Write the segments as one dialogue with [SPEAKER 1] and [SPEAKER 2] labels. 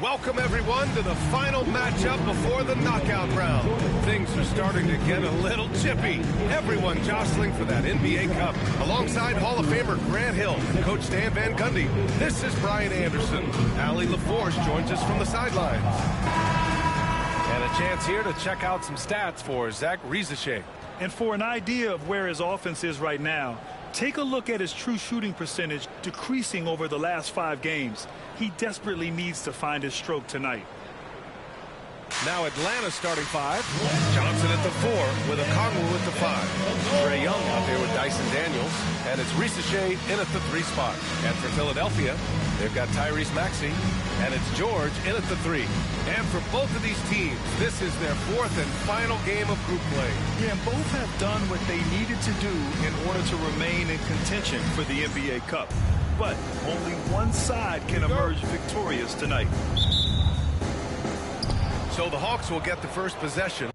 [SPEAKER 1] Welcome, everyone, to the final matchup before the knockout round. Things are starting to get a little chippy. Everyone jostling for that NBA Cup. Alongside Hall of Famer Grant Hill and Coach Stan Van Gundy, this is Brian Anderson. Ali LaForce joins us from the sidelines. And a chance here to check out some stats for Zach Rizachet.
[SPEAKER 2] And for an idea of where his offense is right now, take a look at his true shooting percentage decreasing over the last 5 games. He desperately needs to find his stroke tonight.
[SPEAKER 1] Now Atlanta starting 5. Johnson at the 4 with Okongwu at the 5. Trae Young out there with Dyson Daniels. And it's Rizachet in at the 3 spot. And for Philadelphia, they've got Tyrese Maxey. And it's George in at the 3. And for both of these teams, this is their 4th and final game of group play.
[SPEAKER 2] Yeah, and both have done what they needed to do in order to remain in contention for the NBA Cup. But only one side can emerge victorious tonight.
[SPEAKER 1] So the Hawks will get the first possession.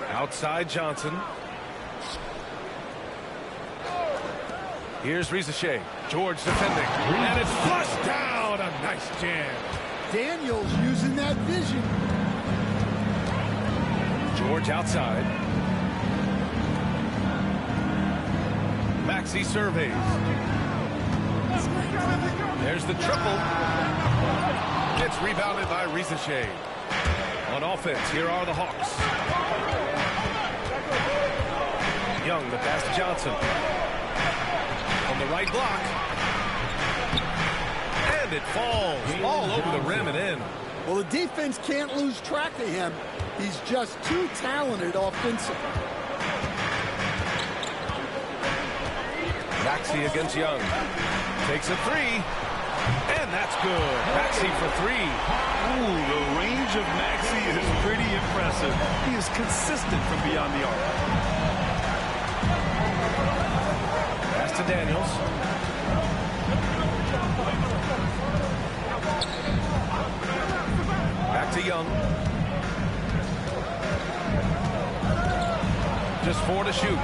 [SPEAKER 1] Outside Johnson. Here's Rizachet. George defending. And it's flushed down. A nice jam.
[SPEAKER 3] Daniels using that vision.
[SPEAKER 1] George outside. Maxey surveys. There's the triple. It's rebounded by Rizachet. On offense, here are the Hawks. Young, the pass to Johnson. On the right block. And it falls all over the rim and in.
[SPEAKER 3] Well, the defense can't lose track of him. He's just too talented offensively.
[SPEAKER 1] Maxey against Young. Takes a 3. And that's good. Maxey for 3.
[SPEAKER 2] Ooh, the range of Maxey is pretty impressive. He is consistent from beyond the arc.
[SPEAKER 1] Pass to Daniels. Back to Young. Just 4 to shoot.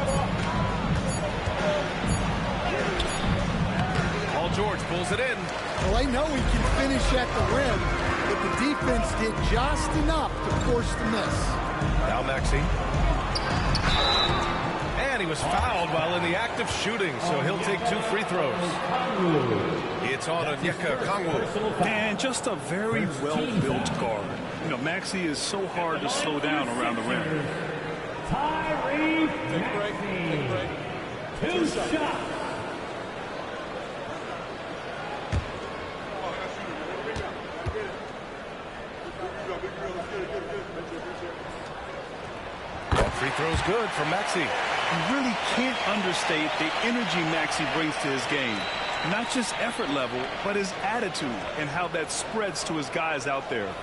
[SPEAKER 1] George pulls it in.
[SPEAKER 3] Well, they know he can finish at the rim, but the defense did just enough to force the miss.
[SPEAKER 1] Now Maxey. And he was fouled while in the act of shooting, so he'll take 2 free throws. It's on Okongwu.
[SPEAKER 2] And just a very well-built guard. You know, Maxey is so hard to slow down around the rim.
[SPEAKER 4] Tyrese Maxey. 2 shots.
[SPEAKER 1] Free throw's good for Maxey.
[SPEAKER 2] You really can't understate the energy Maxey brings to his game. Not just effort level, but his attitude and how that spreads to his guys out there.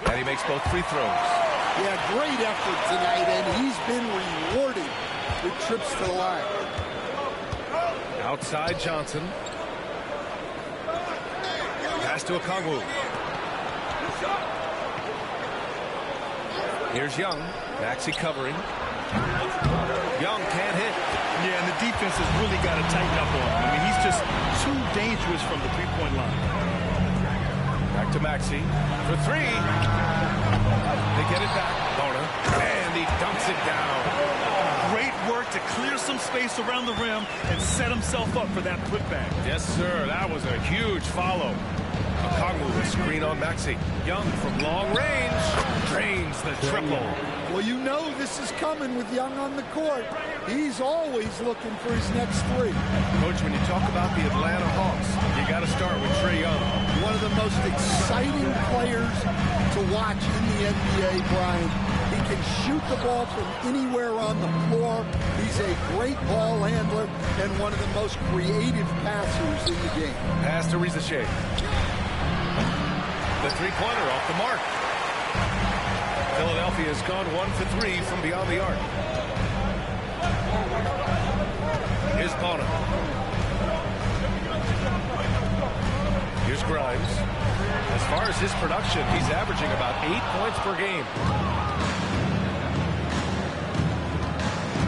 [SPEAKER 1] And he makes both free throws.
[SPEAKER 3] Yeah, great effort tonight, and he's been rewarded with trips to the line.
[SPEAKER 1] Outside Johnson. Pass to Okongwu. Here's Young. Maxey covering. Young can't hit.
[SPEAKER 2] Yeah, and the defense has really got to tighten up on him. I mean, he's just too dangerous from the three-point line.
[SPEAKER 1] Back to Maxey for 3. They get it back. Bona. And he dumps it down.
[SPEAKER 2] Great work to clear some space around the rim and set himself up for that putback.
[SPEAKER 1] Yes, sir. That was a huge follow. Okongwu with screen on Maxey. Young from long range drains the triple.
[SPEAKER 3] Well, you know this is coming with Young on the court. He's always looking for his next 3.
[SPEAKER 1] Coach, when you talk about the Atlanta Hawks, you got to start with Trae Young.
[SPEAKER 3] One of the most exciting players to watch in the NBA, Brian. He can shoot the ball from anywhere on the floor. He's a great ball handler and one of the most creative passers in the game.
[SPEAKER 1] Pass to Rizachet. The 3-pointer off the mark. Philadelphia has gone 1 for 3 from beyond the arc. Here's Bona. Here's Here's Grimes. As far as his production, he's averaging about 8 points per game.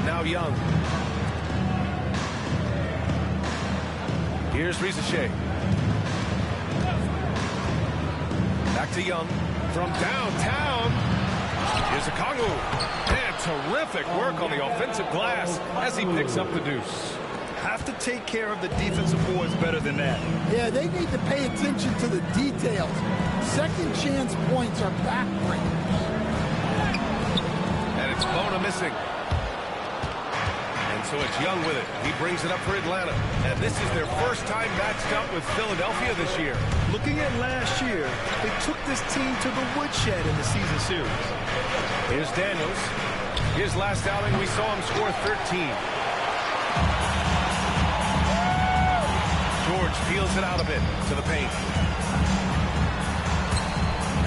[SPEAKER 1] Now Young. Here's Ricochet. Back to Young. From downtown. Here's Okongwu. And terrific work on the offensive glass as he picks up the deuce.
[SPEAKER 2] Have to take care of the defensive boards better than that.
[SPEAKER 3] Yeah, they need to pay attention to the details. Second chance points are backbreakers.
[SPEAKER 1] And it's Bona missing. And so it's Young with it. He brings it up for Atlanta. And this is their first time matched up with Philadelphia this year.
[SPEAKER 2] Looking at last year, they took this team to the woodshed in the season series.
[SPEAKER 1] Here's Daniels. His last outing, we saw him score 13. George peels it out a bit to the paint.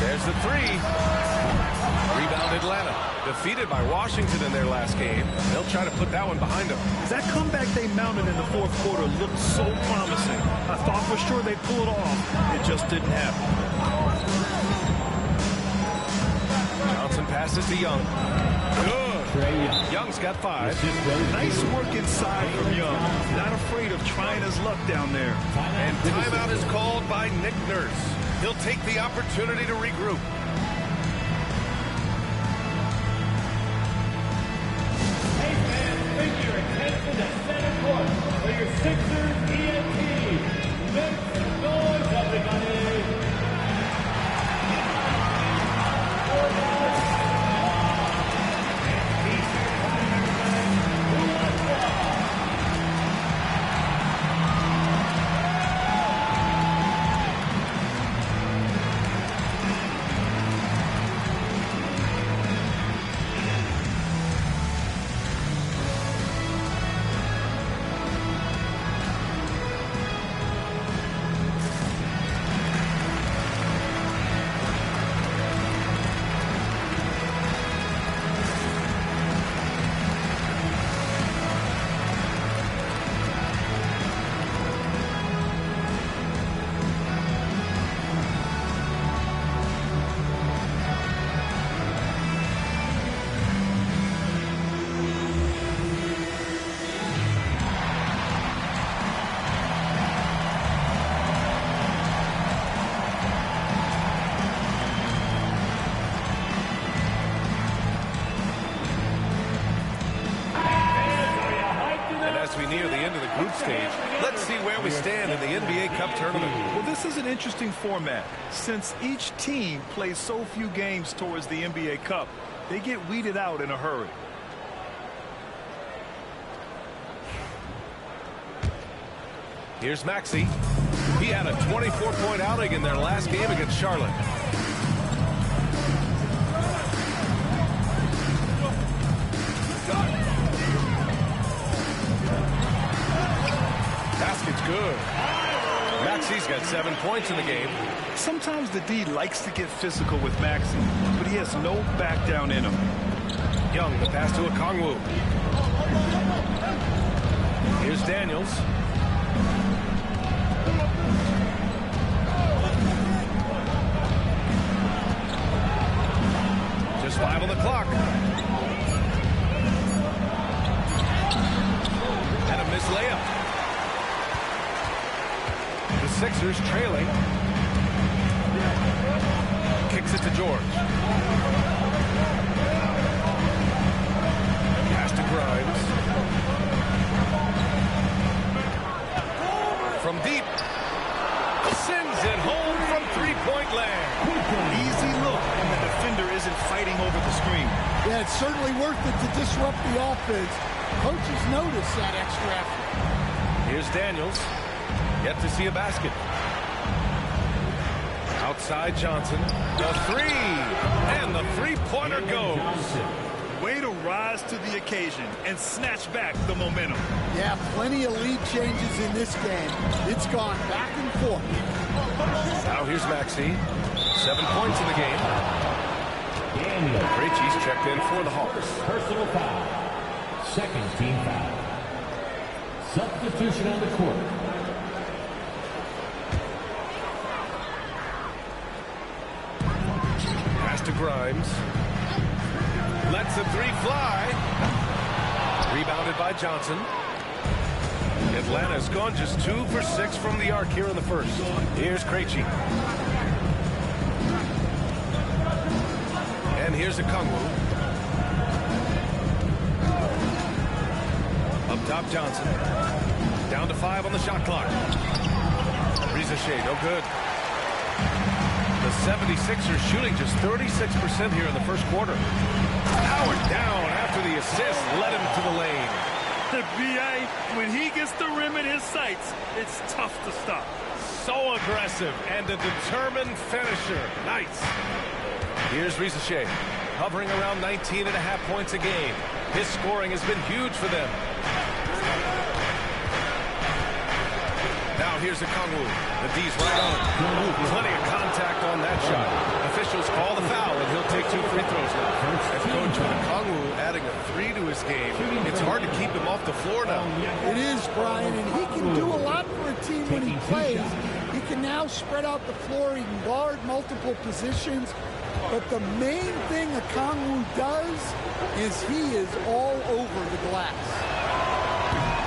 [SPEAKER 1] There's the three. Rebound Atlanta. Defeated by Washington in their last game. They'll try to put that one behind them.
[SPEAKER 2] That comeback they mounted in the fourth quarter looked so promising. I thought for sure they'd pull it off. It just didn't happen.
[SPEAKER 1] Johnson passes to Young. Good. Young's got 5.
[SPEAKER 2] Nice work inside from Young. Not afraid of trying his luck down there.
[SPEAKER 1] And timeout is called by Nick Nurse. He'll take the opportunity to regroup.
[SPEAKER 4] Hey fans, make your attention at center court for your Sixers ENT. Make some noise, everybody.
[SPEAKER 1] Let's see where we stand in the NBA Cup tournament.
[SPEAKER 2] Well, this is an interesting format. Since each team plays so few games towards the NBA Cup, they get weeded out in a hurry.
[SPEAKER 1] Here's Maxey. He had a 24-point outing in their last game against Charlotte. Basket's good. Maxey's got 7 points in the game.
[SPEAKER 2] Sometimes the D likes to get physical with Maxey, but he has no back down in him.
[SPEAKER 1] Young, the pass to Okongwu. Here's Daniels. Just 5 on the clock. And a missed layup. The Sixers trailing. Kicks it to George. Pass to Grimes. From deep. Sends it home from three-point land.
[SPEAKER 2] Easy look, and the defender isn't fighting over the screen.
[SPEAKER 3] Yeah, it's certainly worth it to disrupt the offense. Coaches notice that extra effort.
[SPEAKER 1] Here's Daniels. Yet to see a basket. Outside Johnson. The three. And the three-pointer goes.
[SPEAKER 2] Way to rise to the occasion and snatch back the momentum.
[SPEAKER 3] Yeah, plenty of lead changes in this game. It's gone back and forth.
[SPEAKER 1] Now here's Maxey. 7 points in the game. Krejci's checked in for the Hawks.
[SPEAKER 4] Personal foul. Second team foul. Substitution on the court.
[SPEAKER 1] to Grimes. Lets the three fly. Rebounded by Johnson. Atlanta's gone just 2 for 6 from the arc here in the first. Here's Krejci. And here's Okongwu. Up top, Johnson. Down to 5 on the shot clock. Rizachet, no good. The 76ers shooting just 36% here in the first quarter. Howard down after the assist led him to the lane.
[SPEAKER 2] The BA, when he gets the rim in his sights, it's tough to stop.
[SPEAKER 1] So aggressive and a determined finisher. Nice. Here's Rizachet, hovering around 19.5 points a game. His scoring has been huge for them. Now here's Okongwu. The D's right on. Ooh, plenty of contact on that shot. Officials call the foul, and he'll take 2 free throws now. And Coach, with Okongwu adding a 3 to his game, it's hard to keep him off the floor now.
[SPEAKER 3] It is, Brian, and he can do a lot for a team when he plays. He can now spread out the floor. He can guard multiple positions. But the main thing Okongwu does is he is all over the glass.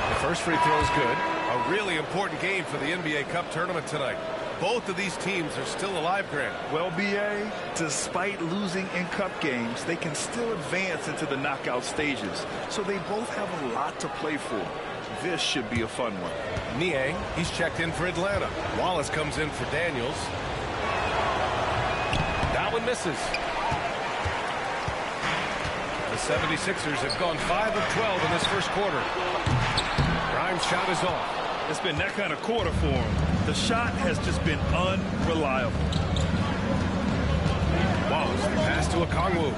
[SPEAKER 1] The first free throw is good. A really important game for the NBA Cup tournament tonight. Both of these teams are still alive, Grant.
[SPEAKER 2] Well, BA, despite losing in cup games, they can still advance into the knockout stages. So they both have a lot to play for. This should be a fun one.
[SPEAKER 1] Niang, he's checked in for Atlanta. Wallace comes in for Daniels. That one misses. The 76ers have gone 5 of 12 in this first quarter. Grimes' shot is off.
[SPEAKER 2] It's been that kind of quarter for him. The shot has just been unreliable.
[SPEAKER 1] Wallace, the pass to Okongwu.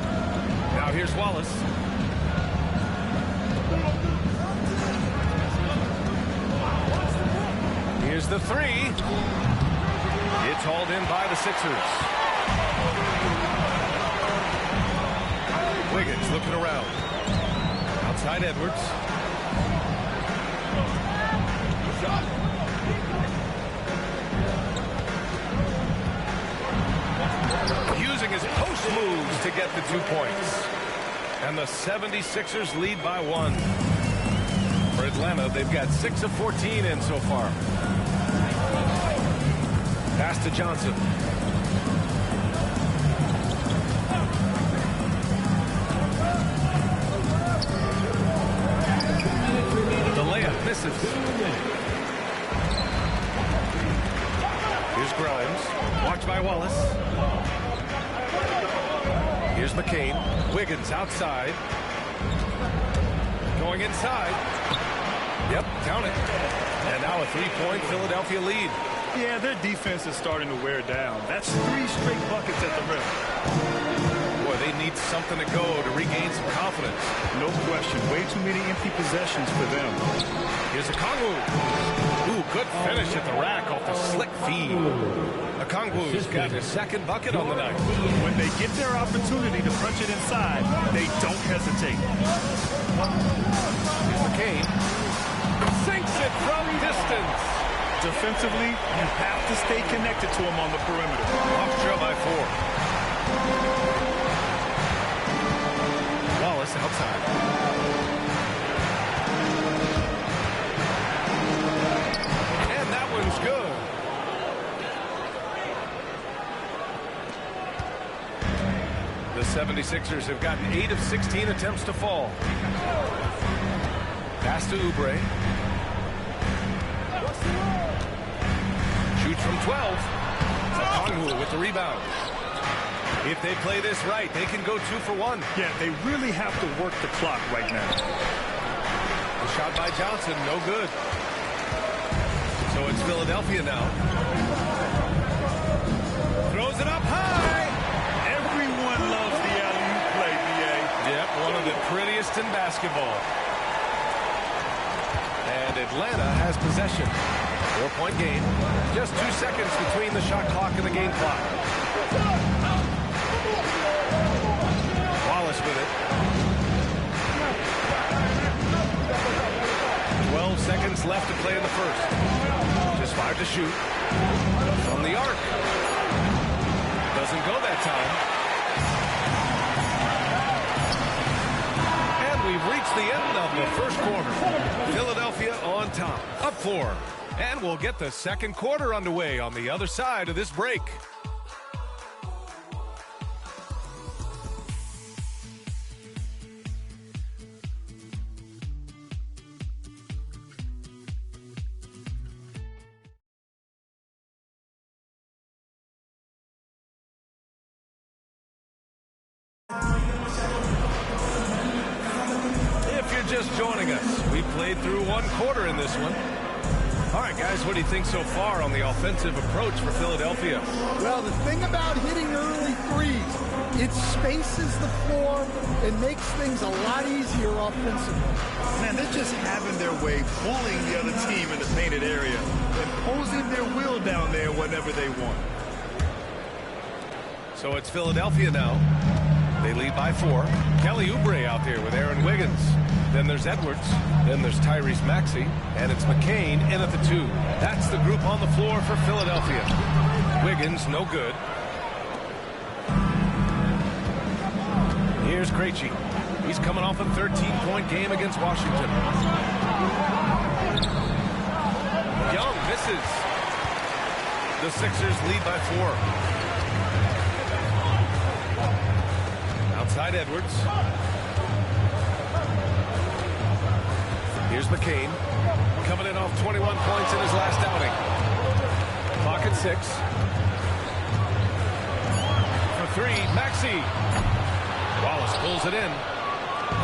[SPEAKER 1] Now here's Wallace. Here's the 3. It's hauled in by the Sixers. Wiggins looking around. Outside Edwards. Using his post moves to get the 2 points. And the 76ers lead by 1. For Atlanta, they've got 6 of 14 in so far. Pass to Johnson. The layup misses. Here's Grimes. Watched by Wallace. Here's McCain. Wiggins outside. Going inside. Yep, count it. And now a 3-point Philadelphia lead.
[SPEAKER 2] Yeah, their defense is starting to wear down. That's 3 straight buckets at the rim.
[SPEAKER 1] Boy, they need something to go to regain some confidence.
[SPEAKER 2] No question. Way too many empty possessions for them.
[SPEAKER 1] Here's Okongwu. Ooh, good finish at the rack off the slick feed. Okongwu's got his 2nd bucket on the night.
[SPEAKER 2] When they get their opportunity to punch it inside, they don't hesitate.
[SPEAKER 1] Here's McCain. Sinks it from distance.
[SPEAKER 2] Defensively, you have to stay connected to him on the perimeter.
[SPEAKER 1] Off trail by 4. Wallace outside. And that one's good. The 76ers have gotten 8 of 16 attempts to fall. Pass to Oubre. Shoots from 12. Okongwu with the rebound. If they play this right, they can go 2 for 1.
[SPEAKER 2] Yeah, they really have to work the clock right now.
[SPEAKER 1] The shot by Johnson, no good. So it's Philadelphia now. Throws it up high.
[SPEAKER 2] Everyone loves the alley-oop play, BA.
[SPEAKER 1] Yep, one of the prettiest in basketball. And Atlanta has possession. 4-point game. Just 2 seconds between the shot clock and the game clock. Wallace with it. 12 seconds left to play in the first. Just 5 to shoot. From the arc. Doesn't go that time. floor. And we'll get the second quarter underway on the other side of this break. If you're just joining us, we played through one quarter in this one. All right, guys, what do you think so far on the offensive approach for Philadelphia?
[SPEAKER 3] Well, the thing about hitting early threes, it spaces the floor and makes things a lot easier offensively.
[SPEAKER 2] Man, they're just having their way, bullying the other team in the painted area, imposing their will down there whenever they want.
[SPEAKER 1] So it's Philadelphia now. They lead by 4. Kelly Oubre out there with Aaron Wiggins. Then there's Edwards. Then there's Tyrese Maxey. And it's McCain in at the 2. That's the group on the floor for Philadelphia. Wiggins, no good. Here's Krejci. He's coming off a 13-point game against Washington. Young misses. The Sixers lead by 4. Outside Edwards. Here's McCain. Coming in off 21 points in his last outing. Clock at 6. For 3, Maxey. Wallace pulls it in.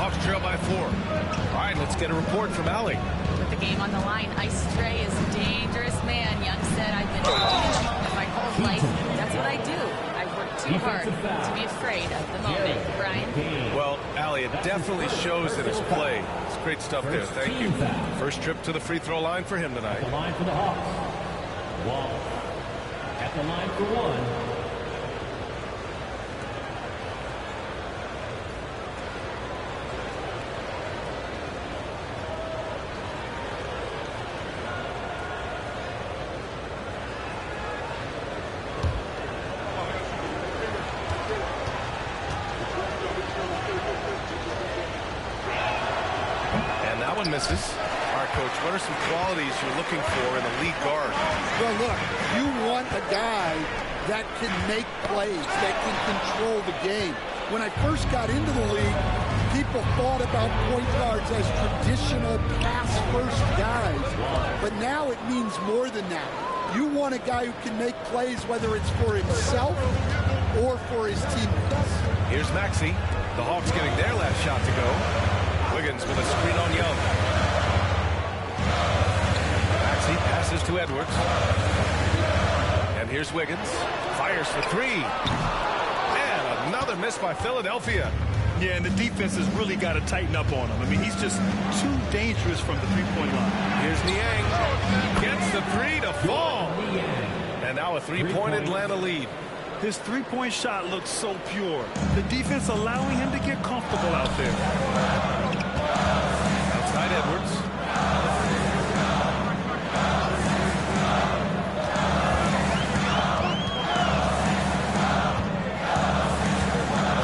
[SPEAKER 1] Hawks trail by 4. All right, let's get a report from Allie.
[SPEAKER 5] With the game on the line, Ice Stray is a dangerous man. Young said, I've been in my whole life. That's what I do. I work too hard to be afraid of the moment. Brian?
[SPEAKER 1] Well, Allie, it definitely shows in his play. It's great stuff there. Thank you. First trip to the free throw line for him tonight.
[SPEAKER 4] At the line for the Hawks. Wallace. At the line for 1.
[SPEAKER 1] Misses. All right, Coach, what are some qualities you're looking for in a lead guard?
[SPEAKER 3] Well, look, you want a guy that can make plays, that can control the game. When I first got into the league, people thought about point guards as traditional pass-first guys. But now it means more than that. You want a guy who can make plays, whether it's for himself or for his teammates.
[SPEAKER 1] Here's Maxey. The Hawks getting their last shot to go. Wiggins with a screen on Young. Maxey passes to Edwards. And here's Wiggins. Fires for 3. And another miss by Philadelphia.
[SPEAKER 2] Yeah, and the defense has really got to tighten up on him. I mean, he's just too dangerous from the three-point line.
[SPEAKER 1] Here's Niang. Gets the 3 to fall. And now a 3-point Atlanta lead.
[SPEAKER 2] His three-point shot looks so pure. The defense allowing him to get comfortable out there.
[SPEAKER 1] Outside Edwards.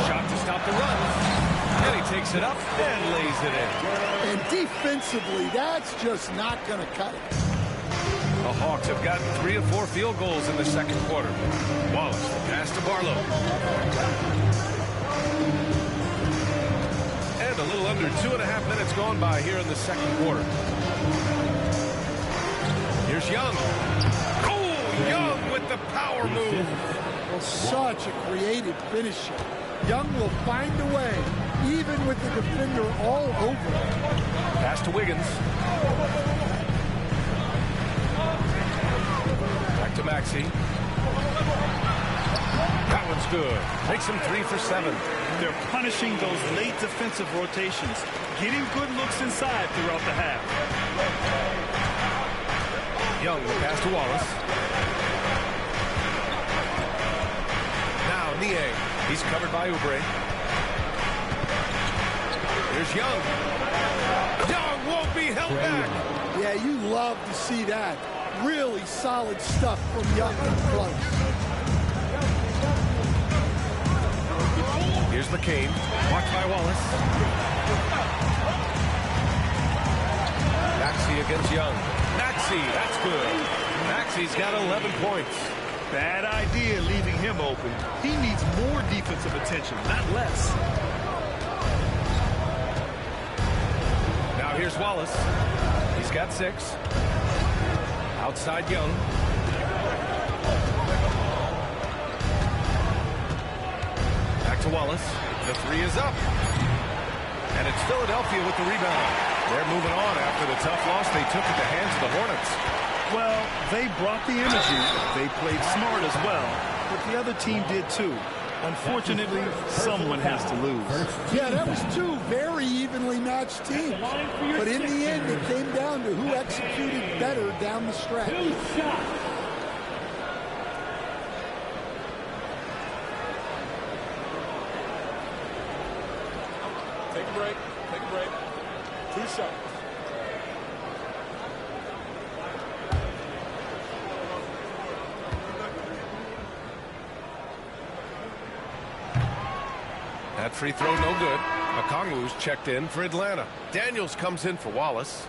[SPEAKER 1] Shot to stop the run. And he takes it up and lays it in.
[SPEAKER 3] And defensively, that's just not going to cut it.
[SPEAKER 1] The Hawks have gotten 3 of 4 field goals in the second quarter. Wallace, the pass to Barlow. And a little under 2.5 minutes gone by here in the second quarter. Here's Young. Oh, Young with the power move.
[SPEAKER 3] Well, such a creative finisher. Young will find a way, even with the defender all over him.
[SPEAKER 1] Pass to Wiggins. To Maxey. That one's good. Makes him 3 for 7.
[SPEAKER 2] They're punishing those late defensive rotations, getting good looks inside throughout the half.
[SPEAKER 1] Young, the pass to Wallace. Now Niang. He's covered by Oubre. Here's Young. Young won't be held back.
[SPEAKER 3] Yeah, you love to see that. Really solid stuff from Young and close.
[SPEAKER 1] Here's McCain. Blocked by Wallace. Back Maxey against Young. Maxey, that's good. Maxey's got 11 points.
[SPEAKER 2] Bad idea leaving him open. He needs more defensive attention, not less.
[SPEAKER 1] Now here's Wallace. He's got 6. Outside Young. Back to Wallace. The 3 is up. And it's Philadelphia with the rebound. They're moving on after the tough loss they took at the hands of the Hornets.
[SPEAKER 2] Well, they brought the energy. They played smart as well. But the other team did too. Unfortunately, someone has to lose.
[SPEAKER 3] Yeah, that was 2 very evenly matched teams. But in the end, it came down to who executed better down the stretch.
[SPEAKER 6] Take a break. Take a break. 2 shots.
[SPEAKER 1] That free throw no good. Okongwu's checked in for Atlanta. Daniels comes in for Wallace.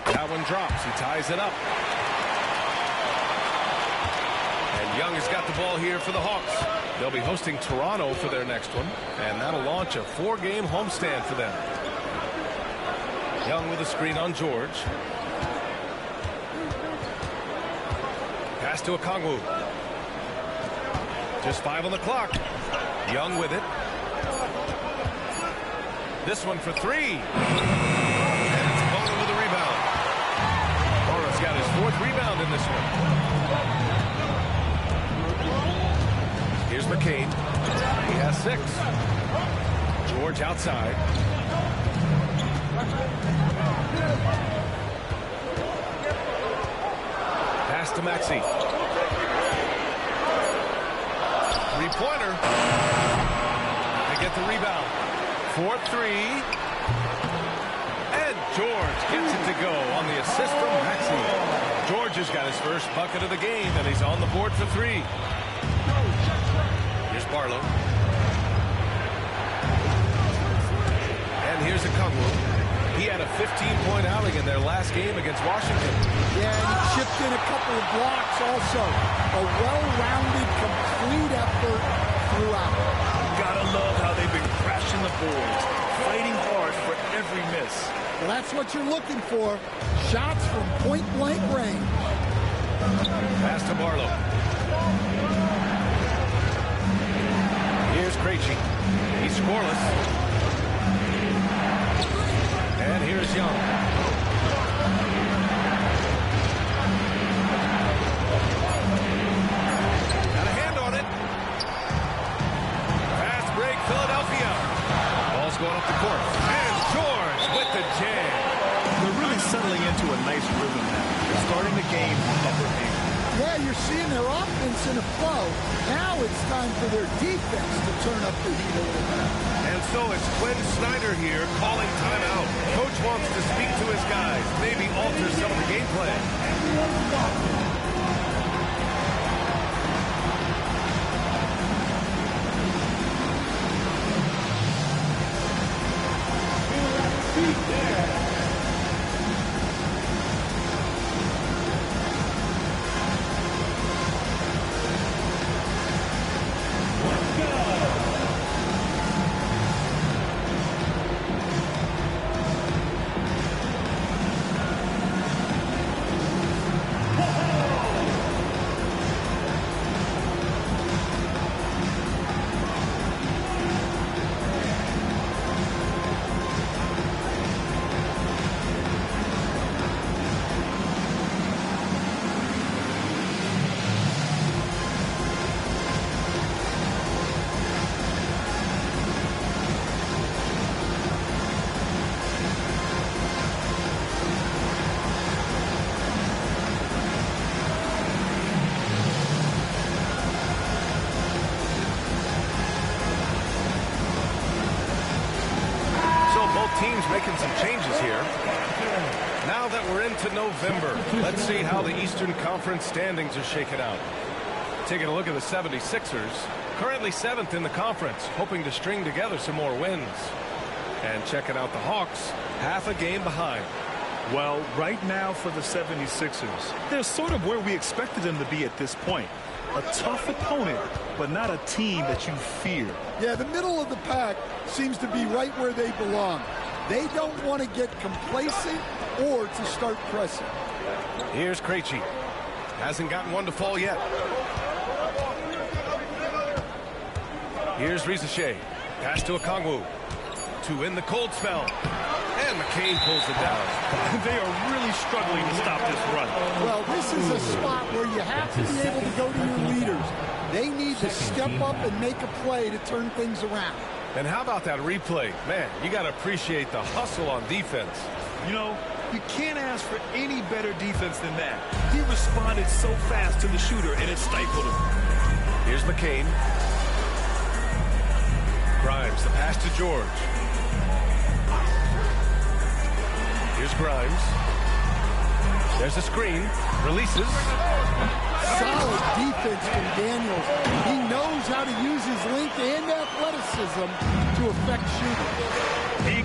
[SPEAKER 1] That one drops. He ties it up. And Young has got the ball here for the Hawks. They'll be hosting Toronto for their next one, and that'll launch a 4-game homestand for them. Young with a screen on George. Pass to Okongwu. Just 5 on the clock. Young with it. This one for 3. And it's Bono with the rebound. Bono's got his 4th rebound in this one. Here's McCain. He has 6. George outside. Pass to Maxey. 3-pointer. They get the rebound. 4-3. And George gets it to go on the assist from Maxey. George has got his first bucket of the game, and he's on the board for 3. Here's Barlow. And here's Okongwu. He had a 15-point outing in their last game against Washington.
[SPEAKER 3] Yeah, and he chipped in a couple of blocks also. A well-rounded, complete effort throughout.
[SPEAKER 2] Gotta love how they've been crashing the boards, fighting hard for every miss.
[SPEAKER 3] Well, that's what you're looking for. Shots from point-blank range.
[SPEAKER 1] Pass to Barlow. Here's Krejci. He's scoreless. And here's Young. Got a hand on it. Fast break, Philadelphia. Ball's going up the court. And George with the jam.
[SPEAKER 2] They're really settling into a nice rhythm now. They're starting the game upper hand.
[SPEAKER 3] Yeah, you're seeing their offense in a flow. Now it's time for their defense to turn up the heat a little bit.
[SPEAKER 1] And so it's Quinn Snyder here calling timeout. Coach wants to speak to his guys, maybe alter some of the game plan. making some changes here. Now that we're into November, let's see how the Eastern Conference standings are shaken out. Taking a look at the 76ers, currently 7th in the conference, hoping to string together some more wins. And checking out the Hawks, half a game behind.
[SPEAKER 2] Well, right now for the 76ers, they're sort of where we expected them to be at this point. A tough opponent, but not a team that you fear.
[SPEAKER 3] Yeah, the middle of the pack seems to be right where they belong. They don't want to get complacent or to start pressing.
[SPEAKER 1] Here's Krejci. Hasn't gotten one to fall yet. Here's Risache. Pass to Okongwu. To in the cold spell. And McCain pulls it down.
[SPEAKER 2] They are really struggling to stop this run.
[SPEAKER 3] Well, this is a spot where you have to be able to go to your leaders. They need to step up and make a play to turn things around.
[SPEAKER 1] And how about that replay? Man, you got to appreciate the hustle on defense.
[SPEAKER 2] You know, you can't ask for any better defense than that. He responded so fast to the shooter, and it stifled him.
[SPEAKER 1] Here's McCain. Grimes, the pass to George. Here's Grimes. There's a screen. Releases.
[SPEAKER 3] Solid defense from Daniels. He knows how to use his length and athleticism to affect shooting.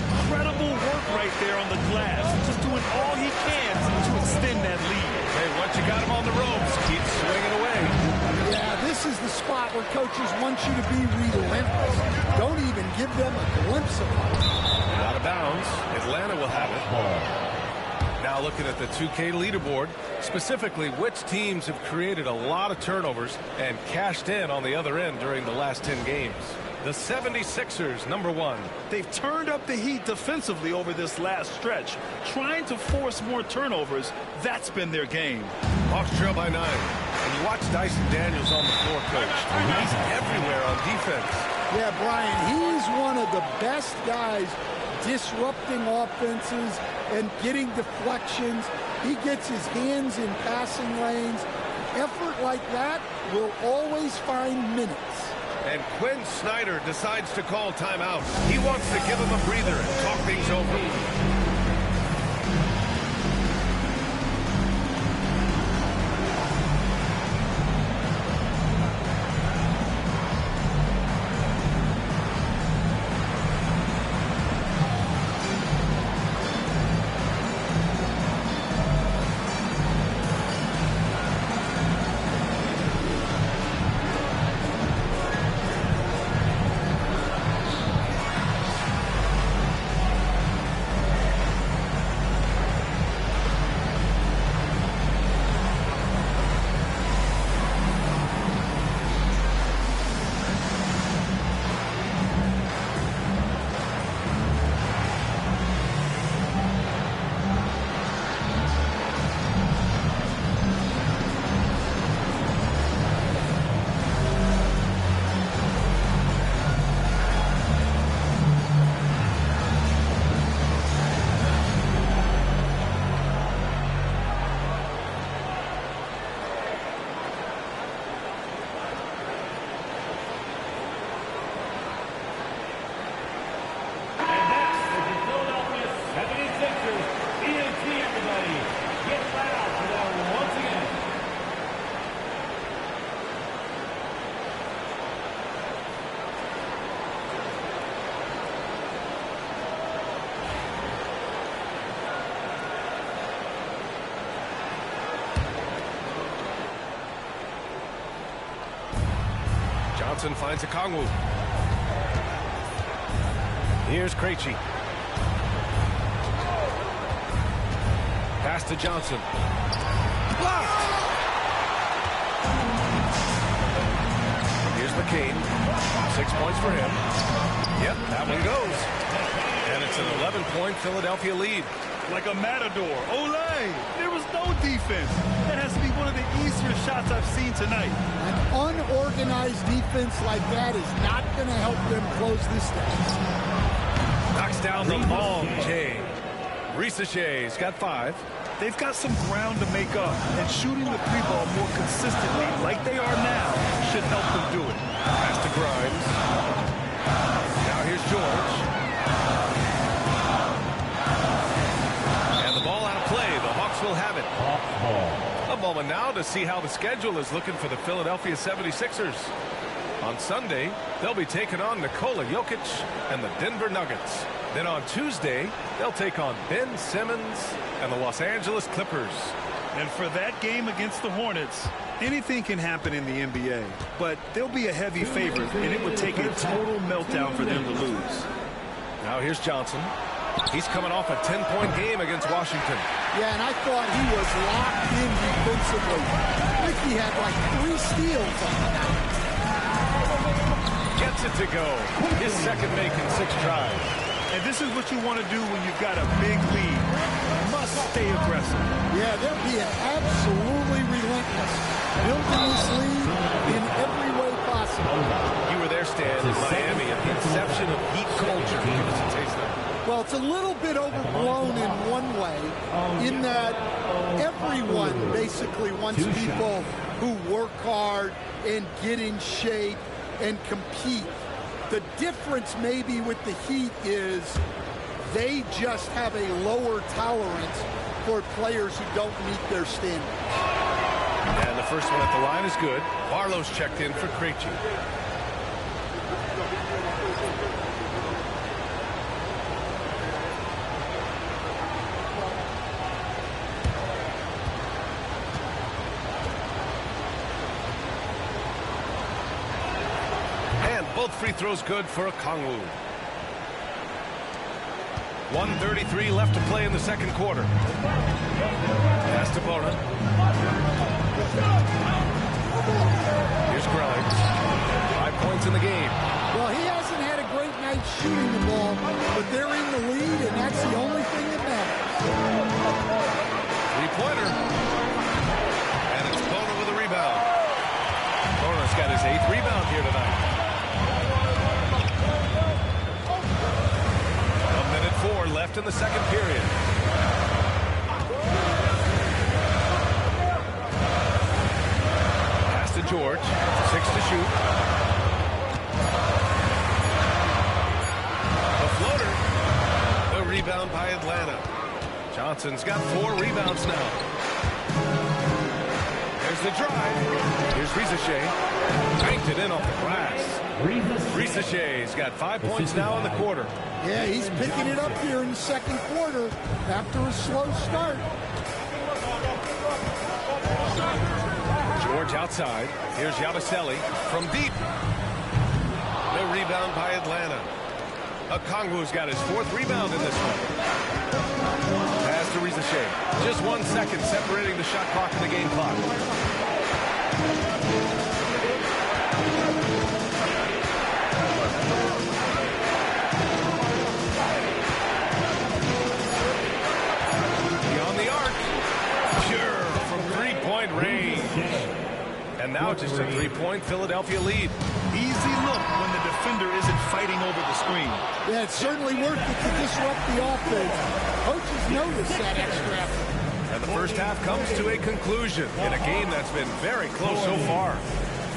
[SPEAKER 2] Incredible work right there on the glass. Just doing all he can to extend that lead.
[SPEAKER 1] Hey, once you got him on the ropes, keep swinging away.
[SPEAKER 3] Yeah, this is the spot where coaches want you to be relentless. Don't even give them a glimpse of it.
[SPEAKER 1] Out of bounds. Atlanta will have it. Now looking at the 2K leaderboard, specifically which teams have created a lot of turnovers and cashed in on the other end during the last 10 games. The 76ers, #1.
[SPEAKER 2] They've turned up the heat defensively over this last stretch, trying to force more turnovers. That's been their game.
[SPEAKER 1] Hawks trail by 9. And you watch Dyson Daniels on the floor, Coach. He's everywhere on defense.
[SPEAKER 3] Yeah, Brian, he's one of the best guys disrupting offenses and getting deflections. He gets his hands in passing lanes. Effort like that will always find minutes.
[SPEAKER 1] And Quinn Snyder decides to call timeout. He wants to give him a breather and talk things over. Johnson finds Okongwu. Here's Krejci. Pass to Johnson. Blocked! Here's McCain. 6 points for him. Yep, that one goes. And it's an 11-point Philadelphia lead.
[SPEAKER 2] Like a matador. Olay! There was no defense. That has to be one of the easier shots I've seen tonight.
[SPEAKER 3] An unorganized defense like that is not going to help them close this down.
[SPEAKER 1] Knocks down the long J. Risache's got 5.
[SPEAKER 2] They've got some ground to make up, and shooting the three ball more consistently, like they are now, should help them do it.
[SPEAKER 1] Pass to Grimes. Now here's George. moment now to see how the schedule is looking for the Philadelphia 76ers. On Sunday, they'll be taking on Nikola Jokic and the Denver Nuggets. Then on Tuesday, they'll take on Ben Simmons and the Los Angeles Clippers.
[SPEAKER 2] And for that game against the Hornets, anything can happen in the NBA, but they'll be a heavy favorite, and it would take a total meltdown for them to lose.
[SPEAKER 1] Now here's Johnson. He's coming off a 10-point game against Washington.
[SPEAKER 3] Yeah, and I thought he was locked in defensively. I think he had like 3 steals on the night.
[SPEAKER 1] Gets it to go. His second make in 6 tries.
[SPEAKER 2] And this is what you want to do when you've got a big lead. Must stay aggressive.
[SPEAKER 3] Yeah, they're being absolutely relentless. Building this lead in every way possible.
[SPEAKER 1] You were there, Stan, in Miami at the inception of Heat culture. Give us a taste of that.
[SPEAKER 3] Well, it's a little bit overblown in one way, in that everyone basically wants people who work hard and get in shape and compete. The difference maybe with the Heat is they just have a lower tolerance for players who don't meet their standards.
[SPEAKER 1] And the first one at the line is good. Barlow's checked in for Krejci. Both free throws good for Okongwu. 1:33 left to play in the second quarter. Pass to Bona. Here's Grimes. 5 points in the game.
[SPEAKER 3] Well, he hasn't had a great night shooting the ball, but they're in the lead, and that's the only thing that matters.
[SPEAKER 1] 3-pointer. And it's Bona with a rebound. Bona's got his 8th rebound here tonight. 1:04 left in the second period. Pass to George. 6 to shoot. The floater. The rebound by Atlanta. Johnson's got 4 rebounds now. There's the drive. Here's Rizashea. Banked it in off the glass. Rizashea's got 5 points now in the quarter.
[SPEAKER 3] Yeah, he's picking it up here in the second quarter after a slow start.
[SPEAKER 1] George outside. Here's Yabusele from deep. The rebound by Atlanta. Okongwu's got his 4th rebound in this one. Pass to Rizashea. Just 1 second separating the shot clock and the game clock. And now just a 3-point Philadelphia lead.
[SPEAKER 2] Easy look when the defender isn't fighting over the screen.
[SPEAKER 3] Yeah, it's certainly worth it to disrupt the offense. Coaches notice that extra effort.
[SPEAKER 1] And the first half comes to a conclusion in a game that's been very close so far.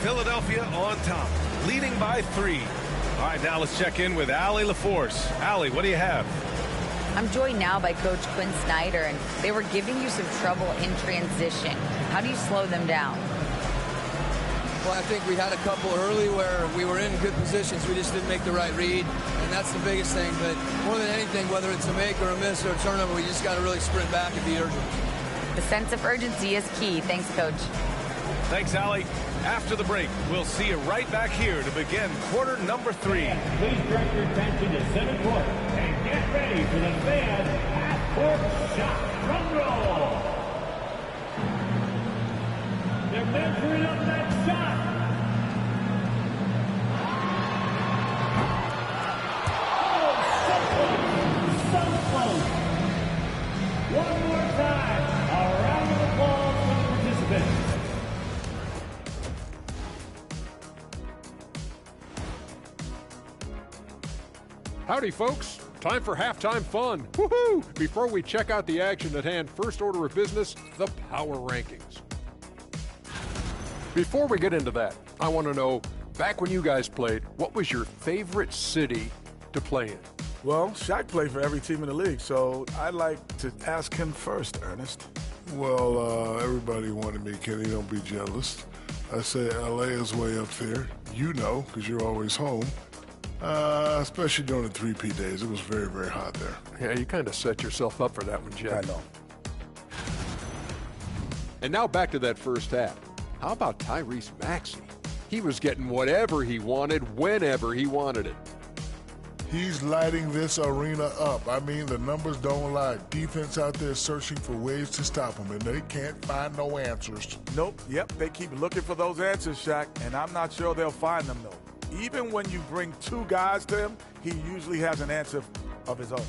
[SPEAKER 1] Philadelphia on top, leading by 3. All right, now let's check in with Allie LaForce. Allie, what do you have?
[SPEAKER 7] I'm joined now by Coach Quinn Snyder, and they were giving you some trouble in transition. How do you slow them down?
[SPEAKER 8] Well, I think we had a couple early where we were in good positions. We just didn't make the right read, and that's the biggest thing. But more than anything, whether it's a make or a miss or a turnover, we just got to really sprint back and be urgent.
[SPEAKER 7] The sense of urgency is key. Thanks, Coach.
[SPEAKER 1] Thanks, Allie. After the break, we'll see you right back here to begin quarter number 3.
[SPEAKER 4] Please direct your attention to 7 quarter and get ready for the fan half-court shot. Drum roll. They're measuring up that shot. Oh, so close. One more time. A round of applause for the participants.
[SPEAKER 9] Howdy, folks. Time for halftime fun. Woohoo! Before we check out the action at hand, first order of business, the power rankings. Before we get into that, I want to know, back when you guys played, what was your favorite city to play in?
[SPEAKER 10] Well, Shaq played for every team in the league, so I'd like to ask him first, Ernest. Well, everybody wanted me, Kenny. Don't be jealous. I say L.A. is way up there. You know, because you're always home. Especially during the 3P days. It was very, very hot there.
[SPEAKER 9] Yeah, you kind of set yourself up for that one, Jeff.
[SPEAKER 3] I know.
[SPEAKER 9] And now back to that first half. How about Tyrese Maxey? He was getting whatever he wanted, whenever he wanted it.
[SPEAKER 10] He's lighting this arena up. I mean, the numbers don't lie. Defense out there searching for ways to stop him, and they can't find no answers.
[SPEAKER 6] Nope. Yep. They keep looking for those answers, Shaq, and I'm not sure they'll find them, though. Even when you bring two guys to him, he usually has an answer of his own.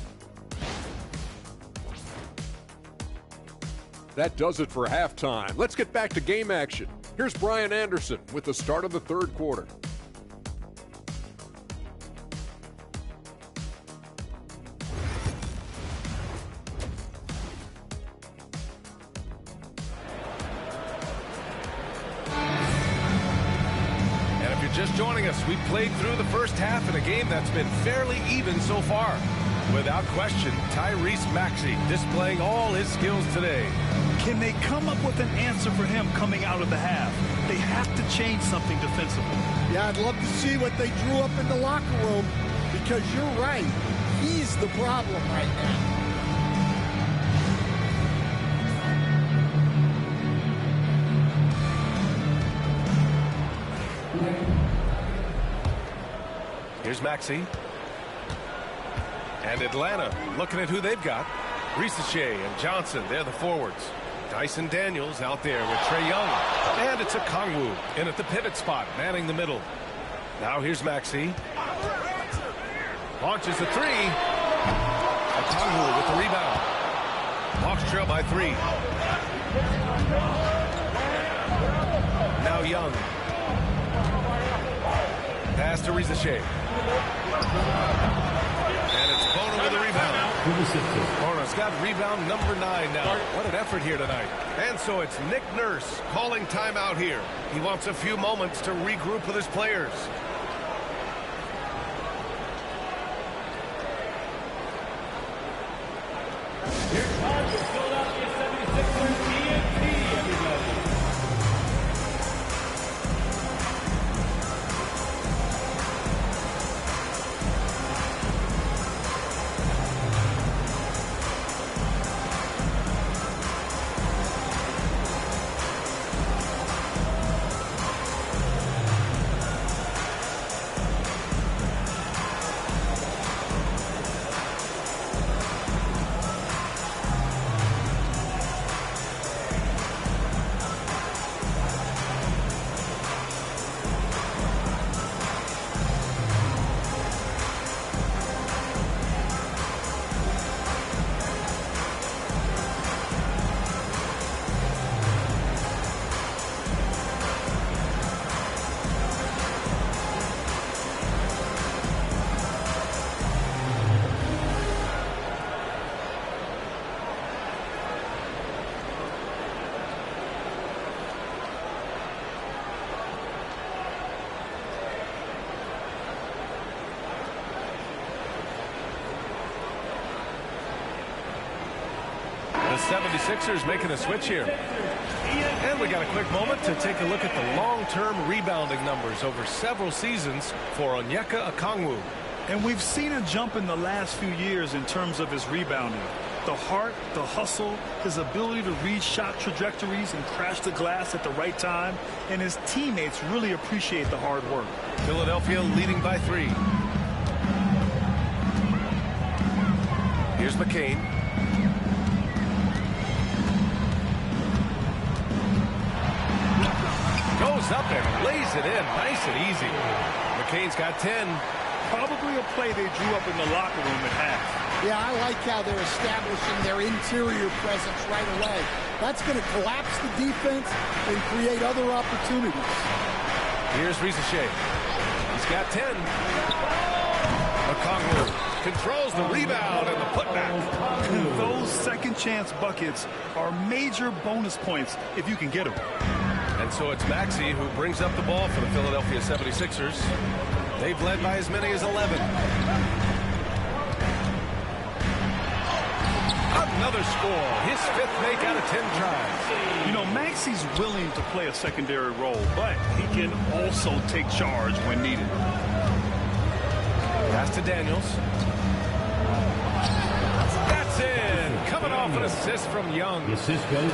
[SPEAKER 9] That does it for halftime. Let's get back to game action. Here's Brian Anderson with the start of the third quarter.
[SPEAKER 1] Just joining us, we played through the first half in a game that's been fairly even so far. Without question, Tyrese Maxey displaying all his skills today.
[SPEAKER 2] Can they come up with an answer for him coming out of the half? They have to change something defensively.
[SPEAKER 3] Yeah, I'd love to see what they drew up in the locker room, because you're right. He's the problem right now.
[SPEAKER 1] Here's Maxey. And Atlanta looking at who they've got. Risachet and Johnson, they're the forwards. Dyson Daniels out there with Trae Young. And it's Okongwu in at the pivot spot, manning the middle. Now here's Maxey. Launches the three. Okongwu with the rebound. Hawks trail by 3. Now Young. Pass to Risachet. And it's Bono with the rebound. Bono's got rebound number 9 now. What an effort here tonight. And so it's Nick Nurse calling timeout here. He wants a few moments to regroup with his players.
[SPEAKER 4] Here comes the Philadelphia 76ers ENT, everybody.
[SPEAKER 1] The 76ers making a switch here. And we got a quick moment to take a look at the long-term rebounding numbers over several seasons for Onyeka Okongwu.
[SPEAKER 2] And we've seen a jump in the last few years in terms of his rebounding. The heart, the hustle, his ability to read shot trajectories and crash the glass at the right time, and his teammates really appreciate the hard work.
[SPEAKER 1] Philadelphia leading by 3. Here's McCain. Goes up and lays it in nice and easy. McCain's got 10.
[SPEAKER 2] Probably a play they drew up in the locker room at half.
[SPEAKER 3] Yeah, I like how they're establishing their interior presence right away. That's going to collapse the defense and create other opportunities.
[SPEAKER 1] Here's Risachet. He's got 10. Okongwu controls the rebound and the putback.
[SPEAKER 2] Those second chance buckets are major bonus points if you can get them.
[SPEAKER 1] And so it's Maxey who brings up the ball for the Philadelphia 76ers. They've led by as many as 11. another score. His 5th make out of 10 tries.
[SPEAKER 2] You know, Maxey's willing to play a secondary role, but he can also take charge when needed.
[SPEAKER 1] Pass to Daniels. That's in. Coming off an assist from Young.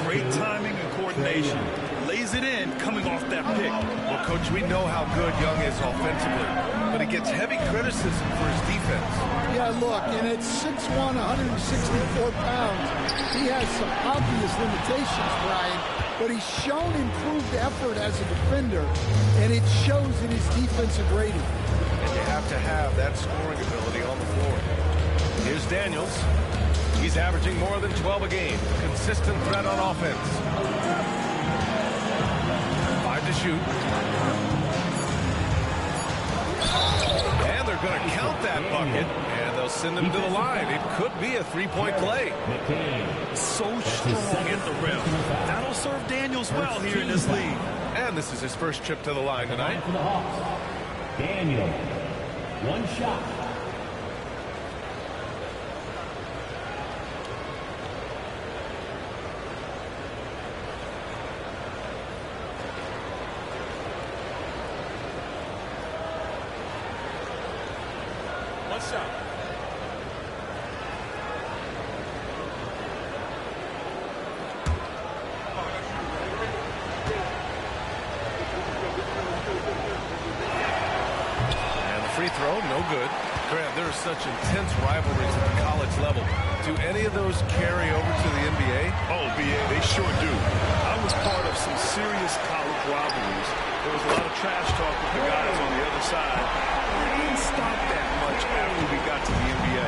[SPEAKER 2] Great timing and coordination. Lays it in coming off that pick.
[SPEAKER 1] Well, Coach, we know how good Young is offensively, but he gets heavy criticism for his defense.
[SPEAKER 3] Yeah, look, and at 6'1", 164 pounds, he has some obvious limitations, Brian, but he's shown improved effort as a defender, and it shows in his defensive rating.
[SPEAKER 1] And you have to have that scoring ability on the floor. Here's Daniels. He's averaging more than 12 a game. Consistent threat on offense. 5 to shoot. And they're going to count that bucket, and they'll send him to the line. It could be a three-point play.
[SPEAKER 2] So strong at the rim. That'll serve Daniels well here in this league.
[SPEAKER 1] And this is his first trip to the line tonight.
[SPEAKER 4] For the Hawks, Daniel, 1 shot.
[SPEAKER 1] Free throw, no good. Grant, there are such intense rivalries at the college level. Do any of those carry over to the NBA?
[SPEAKER 2] Oh, BA, they sure do. I was part of some serious college rivalries. There was a lot of trash talk with the guys on the other side. It didn't stop that much after we got to the NBA.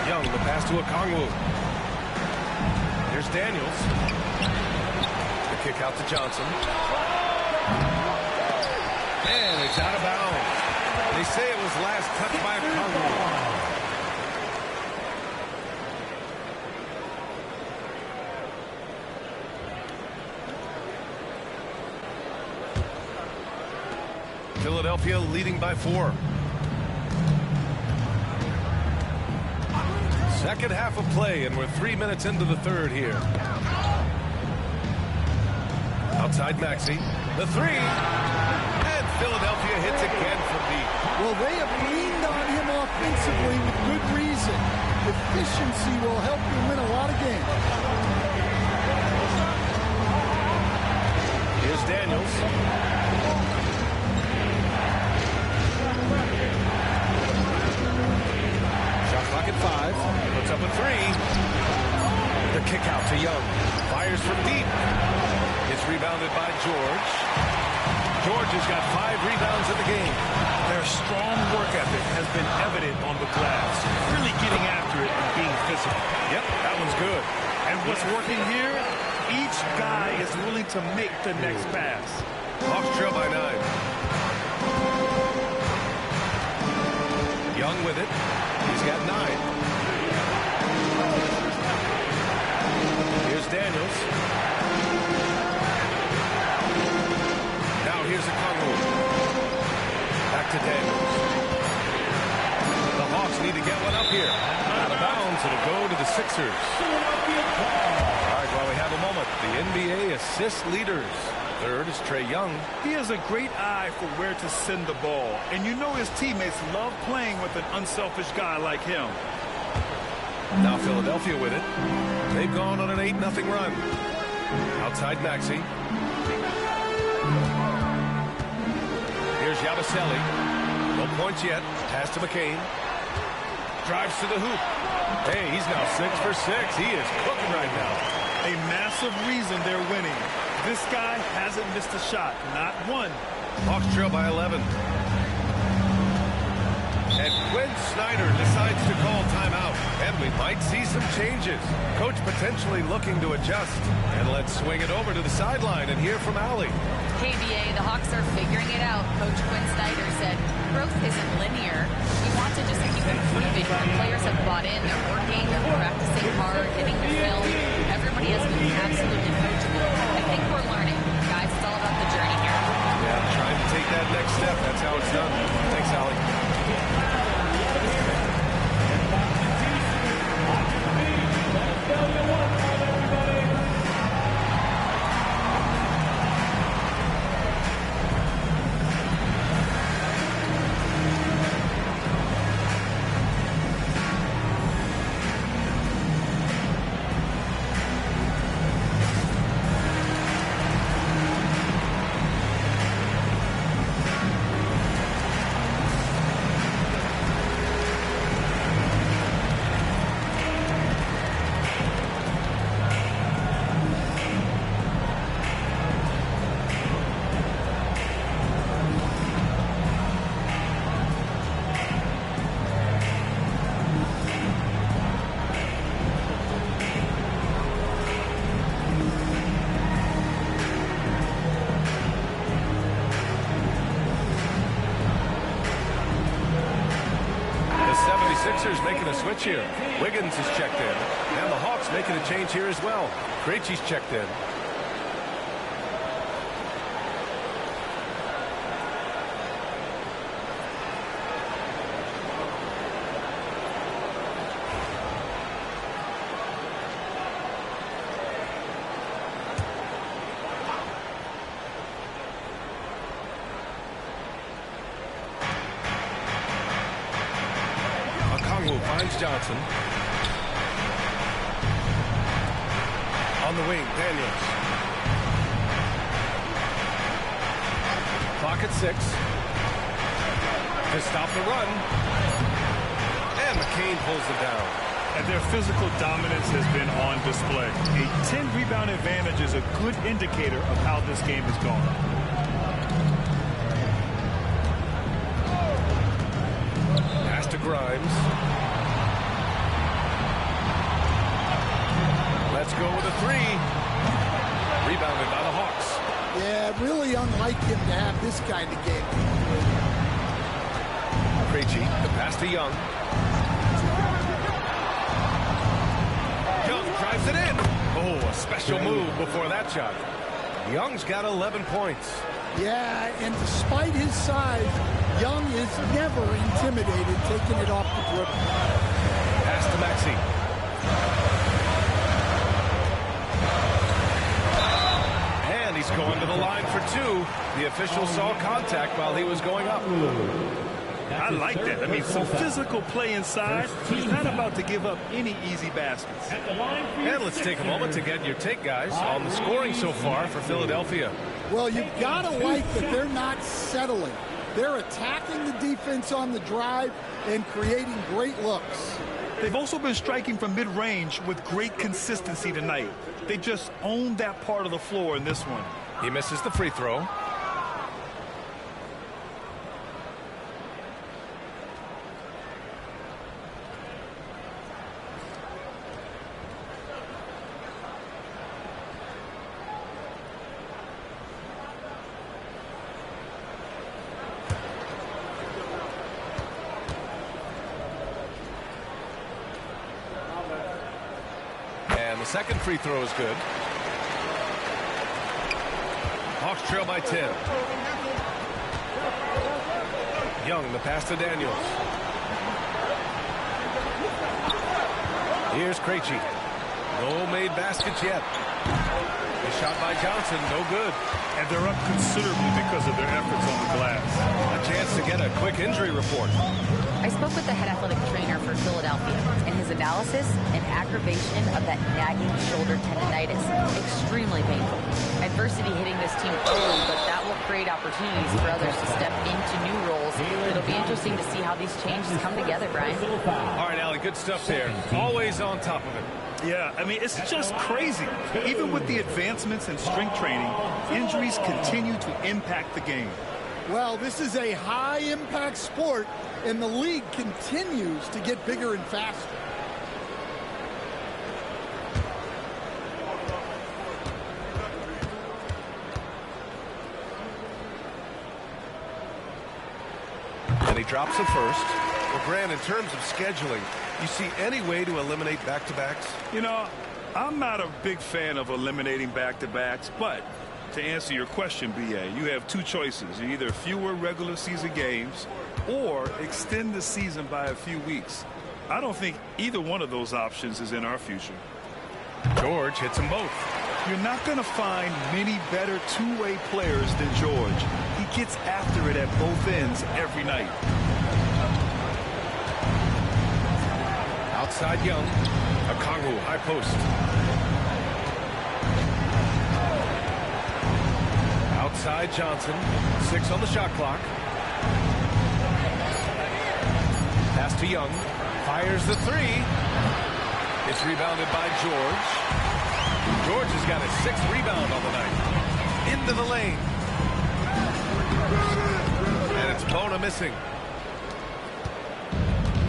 [SPEAKER 1] Young, the pass to Okongwu. Here's Daniels. The kick out to Johnson. And it's out of bounds. They say it was last touched by Okongwu. Philadelphia leading by 4. Second half of play, and we're 3 minutes into the third here. Outside Maxey. The 3. And Philadelphia hits again from deep.
[SPEAKER 3] Well, they have leaned on him offensively with good reason. Efficiency will help you win a lot of games.
[SPEAKER 1] Here's Daniels. Shot clock at 5. Puts up a 3. The kick out to Young. Fires from deep. It's rebounded by George. George has got 5 rebounds in the game.
[SPEAKER 2] Their strong work ethic has been evident on the glass. Really getting after it and being physical.
[SPEAKER 1] Yep, that one's good.
[SPEAKER 2] And what's working here? Each guy is willing to make the next pass.
[SPEAKER 1] Hawks trail by 9. Young with it. He's got 9. Here's Daniels. Now here's Okongwu. Back to Daniels. The Hawks need to get one up here. Out of bounds, it'll go to the Sixers. All right, while we have a moment, the NBA assist leaders. Third is Trae Young.
[SPEAKER 2] He has a great eye for where to send the ball. And you know his teammates love playing with an unselfish guy like him.
[SPEAKER 1] Now Philadelphia with it. They've gone on an 8-0 run. Outside Maxey. Here's Yabusele. No points yet. Pass to McCain. Drives to the hoop. Hey, he's now 6 for 6. He is cooking right now.
[SPEAKER 2] A massive reason they're winning. This guy hasn't missed a shot. Not one.
[SPEAKER 1] Hawks trail by 11. And Quinn Snyder decides to call timeout. And we might see some changes. Coach potentially looking to adjust. And let's swing it over to the sideline and hear from Allie.
[SPEAKER 5] KBA, the Hawks are figuring it out. Coach Quinn Snyder said growth isn't linear. We want to just keep improving. The players have bought in. They're working. They're practicing hard, hitting the film. Everybody has been absolutely coachable. I think we're learning. Guys, it's all about the journey here.
[SPEAKER 1] Yeah, trying to take that next step. That's how it's done. Thanks, Allie. Sixers making a switch here. Wiggins is checked in. And the Hawks making a change here as well. Krejci's checked in. Finds Johnson. On the wing, Daniels. Clock at 6. To stop the run. And McCain pulls it down.
[SPEAKER 2] And their physical dominance has been on display. A 10-rebound advantage is a good indicator of how this game is going.
[SPEAKER 1] Pass to Grimes. Let's go with a 3. Rebounded by the Hawks.
[SPEAKER 3] Yeah, really unlike him to have this kind of game.
[SPEAKER 1] Krejci, the pass to Young. Young drives it in. Oh, a special move before that shot. Young's got 11 points.
[SPEAKER 3] Yeah, and despite his size, Young is never intimidated taking it off the dribble.
[SPEAKER 1] Pass to Maxey. And he's going to the line for 2. The official saw contact while he was going up.
[SPEAKER 2] I like that. I mean, some physical play inside. He's not about to give up any easy baskets.
[SPEAKER 1] And let's take a moment to get your take, guys, on the scoring so far for Philadelphia.
[SPEAKER 3] Well, you've got to like that they're not settling. They're attacking the defense on the drive and creating great looks.
[SPEAKER 2] They've also been striking from mid-range with great consistency tonight. They just own that part of the floor in this one.
[SPEAKER 1] He misses the free throw. The second free throw is good. Hawks trail by 10. Young, the pass to Daniels. Here's Krejci. No made baskets yet. The shot by Johnson, no good.
[SPEAKER 2] And they're up considerably because of their efforts on the glass.
[SPEAKER 1] A chance to get a quick injury report.
[SPEAKER 7] I spoke with the head athletic trainer for Philadelphia, and his analysis, an aggravation of that nagging shoulder tendonitis. Extremely painful. Adversity hitting this team early, but that will create opportunities for others to step into new roles. It'll be interesting to see how these changes come together, Brian.
[SPEAKER 1] All right, Allie, good stuff there. Always on top of it.
[SPEAKER 2] Yeah, I mean, it's just crazy. Even with the advancements in strength training, injuries continue to impact the game.
[SPEAKER 3] Well, this is a high-impact sport, and the league continues to get bigger and faster.
[SPEAKER 1] And he drops it first. Well, Grant, in terms of scheduling, you see any way to eliminate back-to-backs?
[SPEAKER 2] You know, I'm not a big fan of eliminating back-to-backs, but to answer your question, B.A., you have two choices. Either fewer regular season games or extend the season by a few weeks. I don't think either one of those options is in our future.
[SPEAKER 1] George hits them both.
[SPEAKER 2] You're not going to find many better two-way players than George. He gets after it at both ends every night.
[SPEAKER 1] Outside Young. Okongwu, high post. Outside Johnson. 6 on the shot clock. Pass to Young. Fires the 3. It's rebounded by George. George has got his 6th rebound on the night. Into the lane. And it's Bona missing.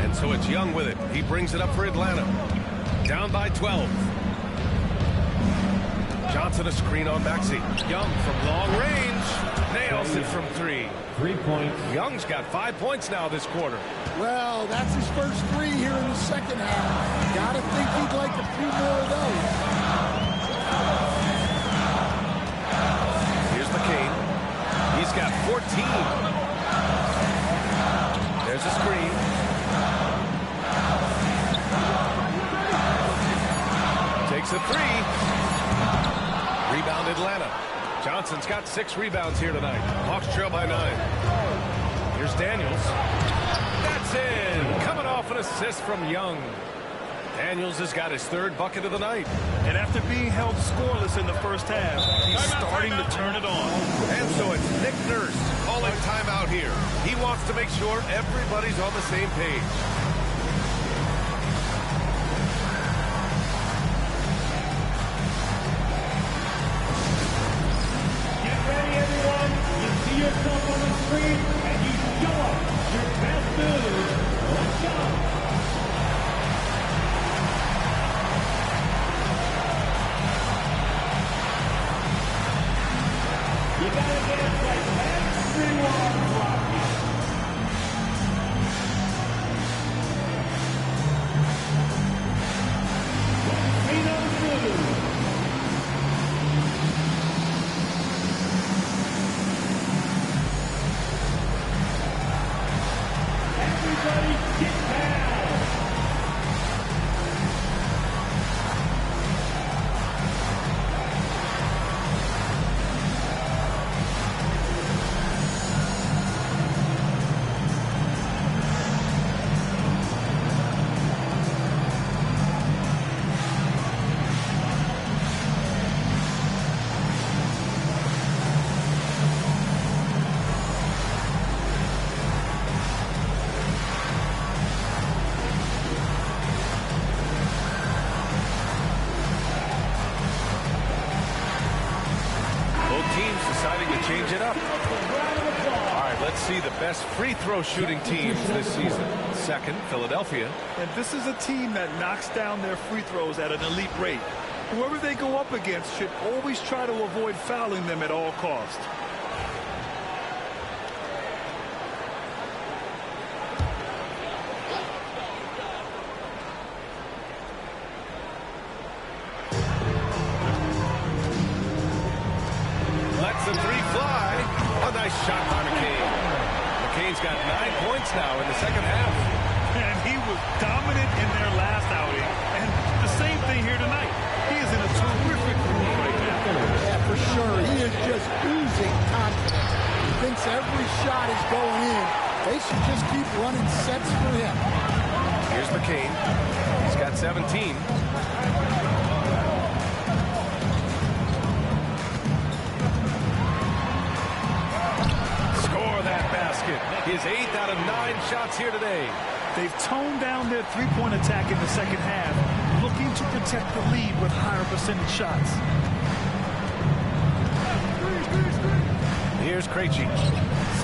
[SPEAKER 1] And so it's Young with it. He brings it up for Atlanta. Down by 12. Johnson a screen on Maxey. Young from long range. Nails it from 3.
[SPEAKER 4] 3 points.
[SPEAKER 1] Young's got 5 points now this quarter.
[SPEAKER 3] Well, that's his first 3 here in the second half. Gotta think he'd like a few more of those.
[SPEAKER 1] Here's McCain. He's got 14. There's a screen. Takes a 3. Rebound Atlanta. Johnson's got 6 rebounds here tonight. Hawks trail by 9. Here's Daniels. That's in. Coming off an assist from Young. Daniels has got his 3rd bucket of the night.
[SPEAKER 2] And after being held scoreless in the first half, he's starting to turn it on.
[SPEAKER 1] And so it's Nick Nurse calling timeout here. He wants to make sure everybody's on the same page.
[SPEAKER 4] Get ready, everyone. You see yourself on the screen, and you show up your best move. Let's go. You gotta dance like everyone rocking. Screen on through. Everybody get down!
[SPEAKER 1] Deciding to change it up. All right, let's see the best free throw shooting teams this season. Second, Philadelphia.
[SPEAKER 2] And this is a team that knocks down their free throws at an elite rate. Whoever they go up against should always try to avoid fouling them at all costs.
[SPEAKER 1] Lets the 3 fly. A nice shot by McCain. McCain's got 9 points now in the second half.
[SPEAKER 2] And he was dominant in their last outing. And the same thing here tonight. He is in a terrific mood right now.
[SPEAKER 3] Yeah, for sure. He is just oozing confidence. He thinks every shot is going in. They should just keep running sets for him.
[SPEAKER 1] Here's McCain. He's got 17. His 8th out of 9 shots here today.
[SPEAKER 2] They've toned down their three-point attack in the second half, looking to protect the lead with higher percentage shots.
[SPEAKER 1] Here's Krejci,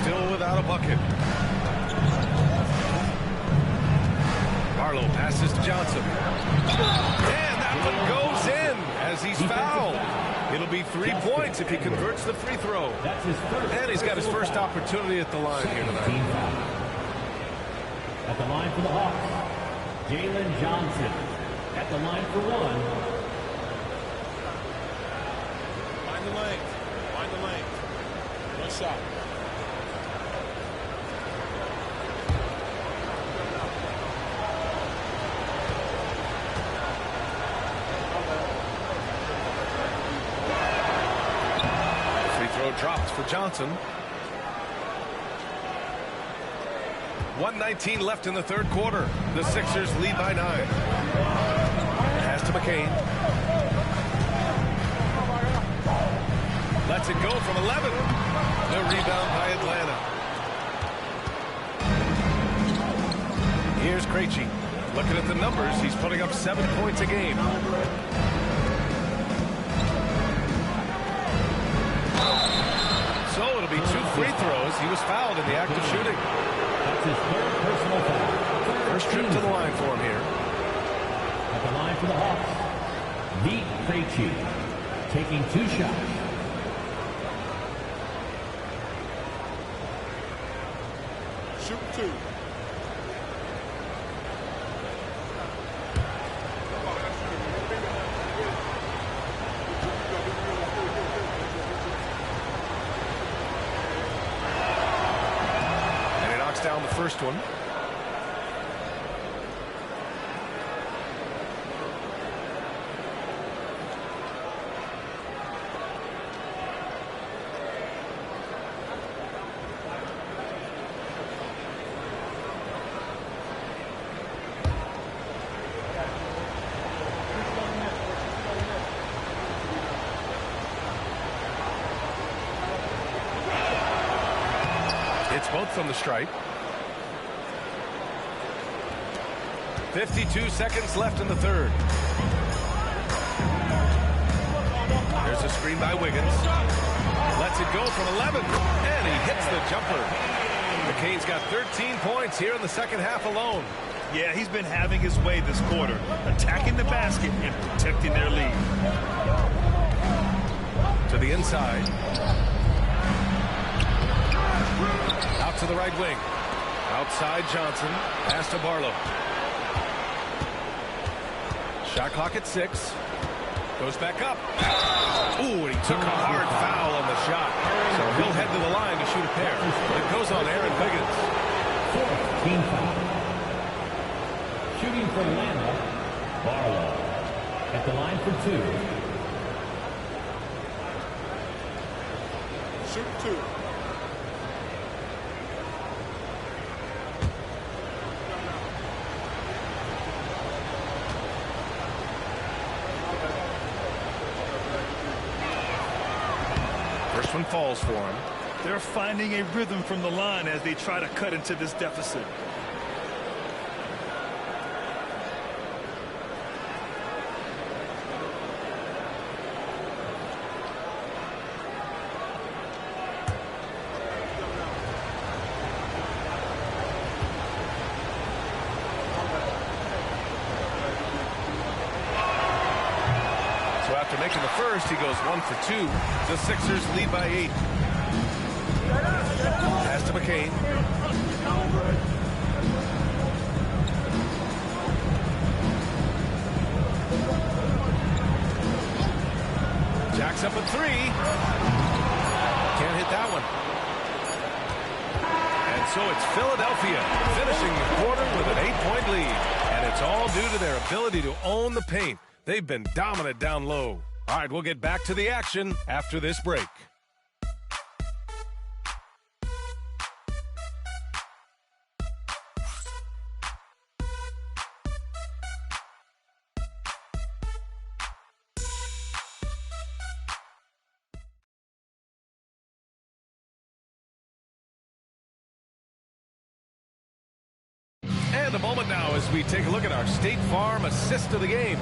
[SPEAKER 1] still without a bucket. Barlow passes to Johnson. And that one goes in as he's fouled. It'll be 3 points if he converts the free throw.
[SPEAKER 4] That's his first.
[SPEAKER 1] And he's got his first opportunity at the line here tonight.
[SPEAKER 4] At the line for the Hawks, Jalen Johnson. At the line for 1.
[SPEAKER 11] Find the lane. Find the lane. One shot.
[SPEAKER 1] Dropped for Johnson. 1:19 left in the third quarter. The Sixers lead by 9. Pass to McCain. Lets it go from 11. The rebound by Atlanta. Here's Krejci. Looking at the numbers, he's putting up 7 points a game. So it'll be 2 free throws. He was fouled in the act of shooting.
[SPEAKER 4] That's his 3rd personal foul.
[SPEAKER 1] First trip to the line for him here.
[SPEAKER 4] At the line for the Hawks, Krejci. taking 2 shots.
[SPEAKER 10] Shoot 2.
[SPEAKER 1] And he knocks down the first one. It's both from the stripe. 52 seconds left in the third. There's a screen by Wiggins. Lets it go from 11, and he hits the jumper. McCain's got 13 points here in the second half alone.
[SPEAKER 2] Yeah, he's been having his way this quarter, attacking the basket and protecting their lead.
[SPEAKER 1] To the inside. Out to the right wing. Outside Johnson. Pass to Barlow. Shot clock at 6. Goes back up. Ooh, and he took a hard foul on the shot. So he'll head to the line to shoot a pair. It goes on Aaron Wiggins.
[SPEAKER 4] 4th team foul. Shooting for Atlanta, Barlow. At the line for 2.
[SPEAKER 10] Shoot 2.
[SPEAKER 1] First one falls for him.
[SPEAKER 2] They're finding a rhythm from the line as they try to cut into this deficit.
[SPEAKER 1] Making the first, he goes 1 for 2. The Sixers lead by 8. Pass to McCain. Jacks up a 3. Can't hit that one. And so it's Philadelphia finishing the quarter with an 8-point lead. And it's all due to their ability to own the paint. They've been dominant down low. All right, we'll get back to the action after this break. And a moment now as we take a look at our State Farm assist of the game.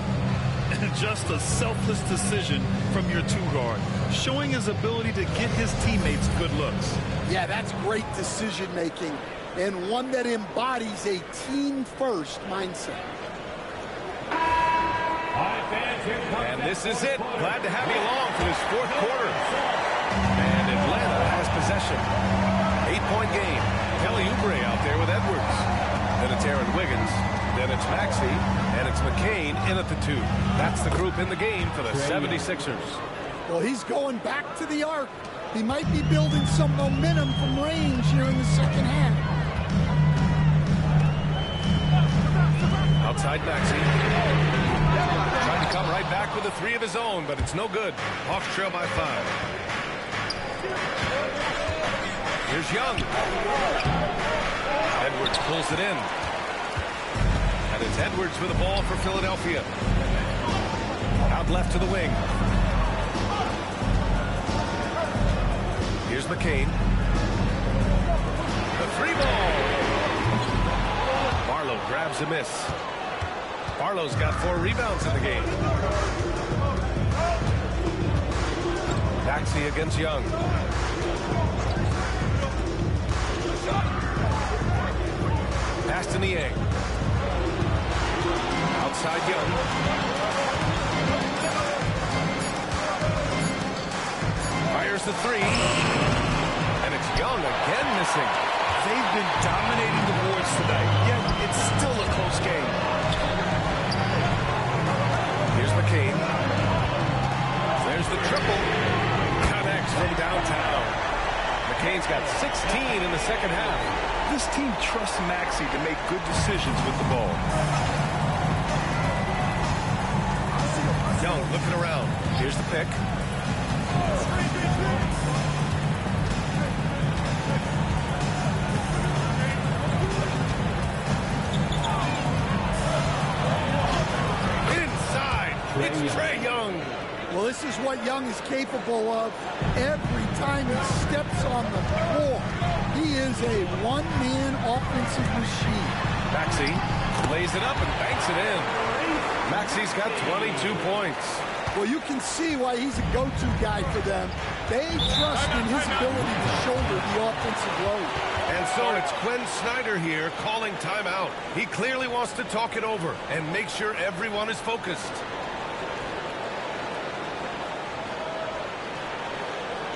[SPEAKER 2] Just a selfless decision from your 2-guard, showing his ability to get his teammates good looks.
[SPEAKER 3] Yeah, that's great decision making and one that embodies a team-first mindset.
[SPEAKER 1] And this is it. Glad to have you along for this 4th quarter. And Atlanta has possession. 8-point game. Kelly Oubre out there with Edwards. Then it's Aaron Wiggins. Then it's Maxey, and it's McCain in at the 2. That's the group in the game for the 76ers.
[SPEAKER 3] Well, he's going back to the arc. He might be building some momentum from range here in the second half.
[SPEAKER 1] Outside Maxey. Trying to come right back with a 3 of his own, but it's no good. Hawks trail by 5. Here's Young. Edwards pulls it in. And it's Edwards with the ball for Philadelphia. Out left to the wing. Here's McCain. The 3 ball. Barlow grabs a miss. Barlow's got 4 rebounds in the game. Maxey against Young. Pass to Niang. Outside Young. the three. And it's Young again missing.
[SPEAKER 2] They've been dominating the boards tonight, yet it's still a close game.
[SPEAKER 1] Here's McCain. There's the triple. Connects from downtown. McCain's got 16 in the second half.
[SPEAKER 2] This team trusts Maxey to make good decisions with the ball.
[SPEAKER 1] Young looking around. Here's the pick. Inside. It's Trae Young.
[SPEAKER 3] Well, this is what Young is capable of every time he steps on the floor. He is a one-man offensive machine.
[SPEAKER 1] Maxey lays it up and banks it in. Maxey's got 22 points.
[SPEAKER 3] Well, you can see why he's a go-to guy for them. They trust in his ability to shoulder the offensive load.
[SPEAKER 1] And so it's Quinn Snyder here calling timeout. He clearly wants to talk it over and make sure everyone is focused.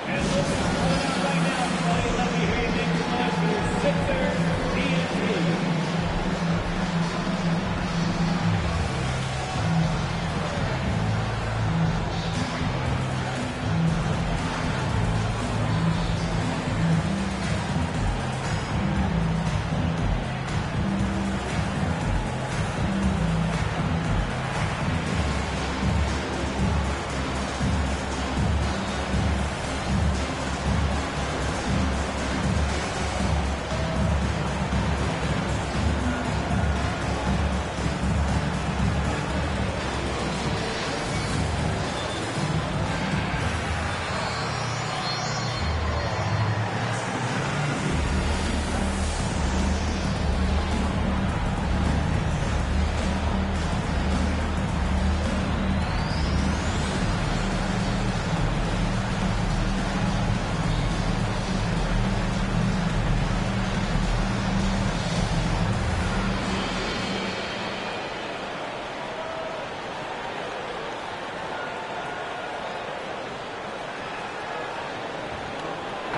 [SPEAKER 4] And looking right now, play. Let me hear you make some noise for your Sixers, ENT.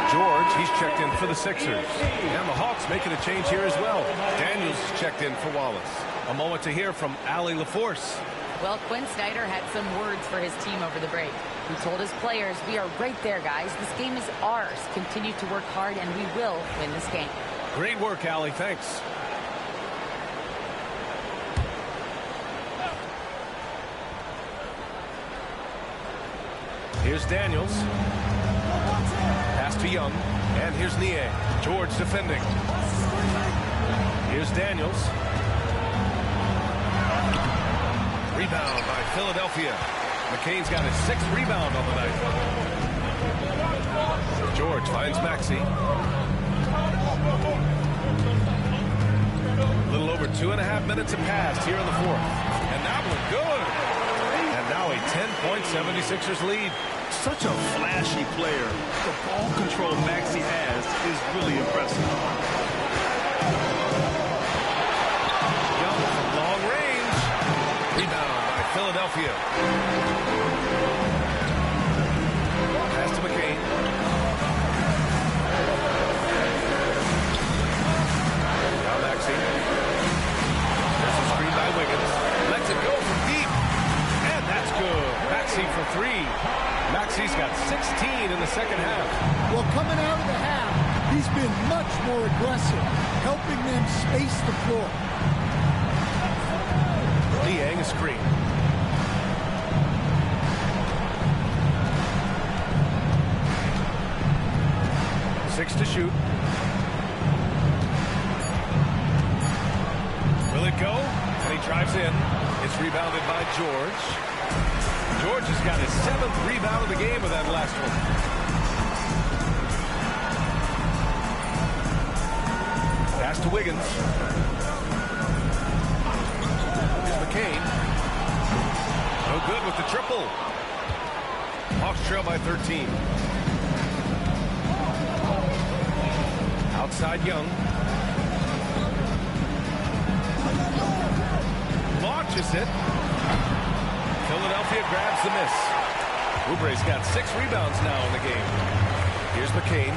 [SPEAKER 1] George, he's checked in for the Sixers. And the Hawks making a change here as well. Daniels checked in for Wallace. A moment to hear from Allie LaForce.
[SPEAKER 7] Well, Quinn Snyder had some words for his team over the break. He told his players, "We are right there, guys. This game is ours. Continue to work hard, and we will win this game."
[SPEAKER 1] Great work, Allie. Thanks. Here's Daniels. Pass to Young. And here's Nie. George defending. Here's Daniels. Rebound by Philadelphia. McCain's got his 6th rebound on the night. George finds Maxey. A little over 2.5 minutes have passed here in the 4th. And that one good. And now a 10-point 76ers lead.
[SPEAKER 2] Such a flashy player. The ball control Maxey has is really impressive.
[SPEAKER 1] Young from long range. Rebound by Philadelphia. Pass to McCain. Now Maxey. There's a screen by Wiggins. Lets it go from deep. And that's good. Maxey for 3. Maxey's got 16 in the second half.
[SPEAKER 3] Well, coming out of the half, he's been much more aggressive, helping them space the floor.
[SPEAKER 1] Liang a screen. Six to shoot. Will it go? And he drives in. It's rebounded by George. George has got his 7th rebound of the game with that last one. Pass to Wiggins. Here's McCain. No good with the triple. Hawks trail by 13. Outside Young. Launches it. Philadelphia grabs the miss. Oubre's got 6 rebounds now in the game. Here's McCain.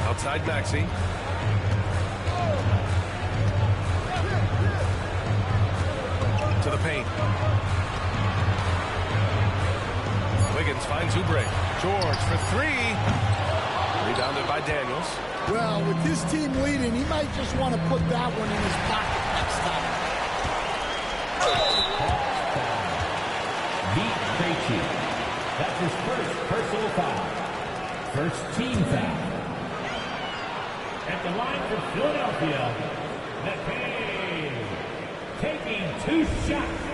[SPEAKER 1] Outside Maxey. To the paint. Wiggins finds Oubre. George for 3. Rebounded by Daniels.
[SPEAKER 3] Well, with this team leading, he might just want to put that one in his pocket next time.
[SPEAKER 4] Beat. That's his first personal foul. First team foul. At the line for Philadelphia, McCain taking 2 shots.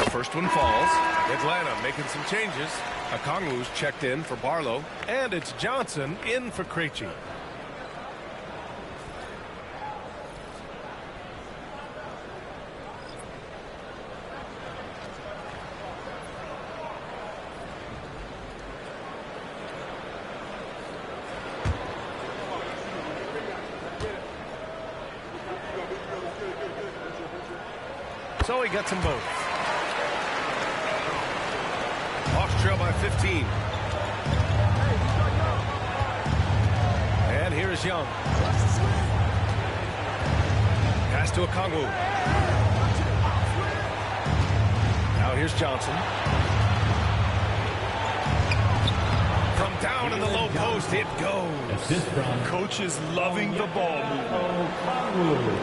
[SPEAKER 1] First one falls. Atlanta making some changes. Okongwu's checked in for Barlow. And it's Johnson in for Krejci. So he gets them both. Hawks trail by 15. And here's Young. Pass to Okongwu. Now here's Johnson. From down in the low post, it goes.
[SPEAKER 2] Coach is loving the ball movement.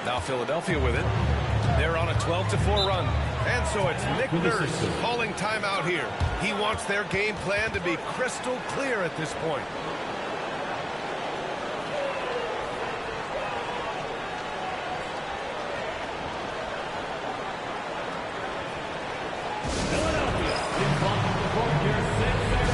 [SPEAKER 1] Now Philadelphia with it. They're on a 12-4 run. And so it's Nick Nurse calling timeout here. He wants their game plan to be crystal clear at this point.
[SPEAKER 4] Philadelphia is on the court here, 6-7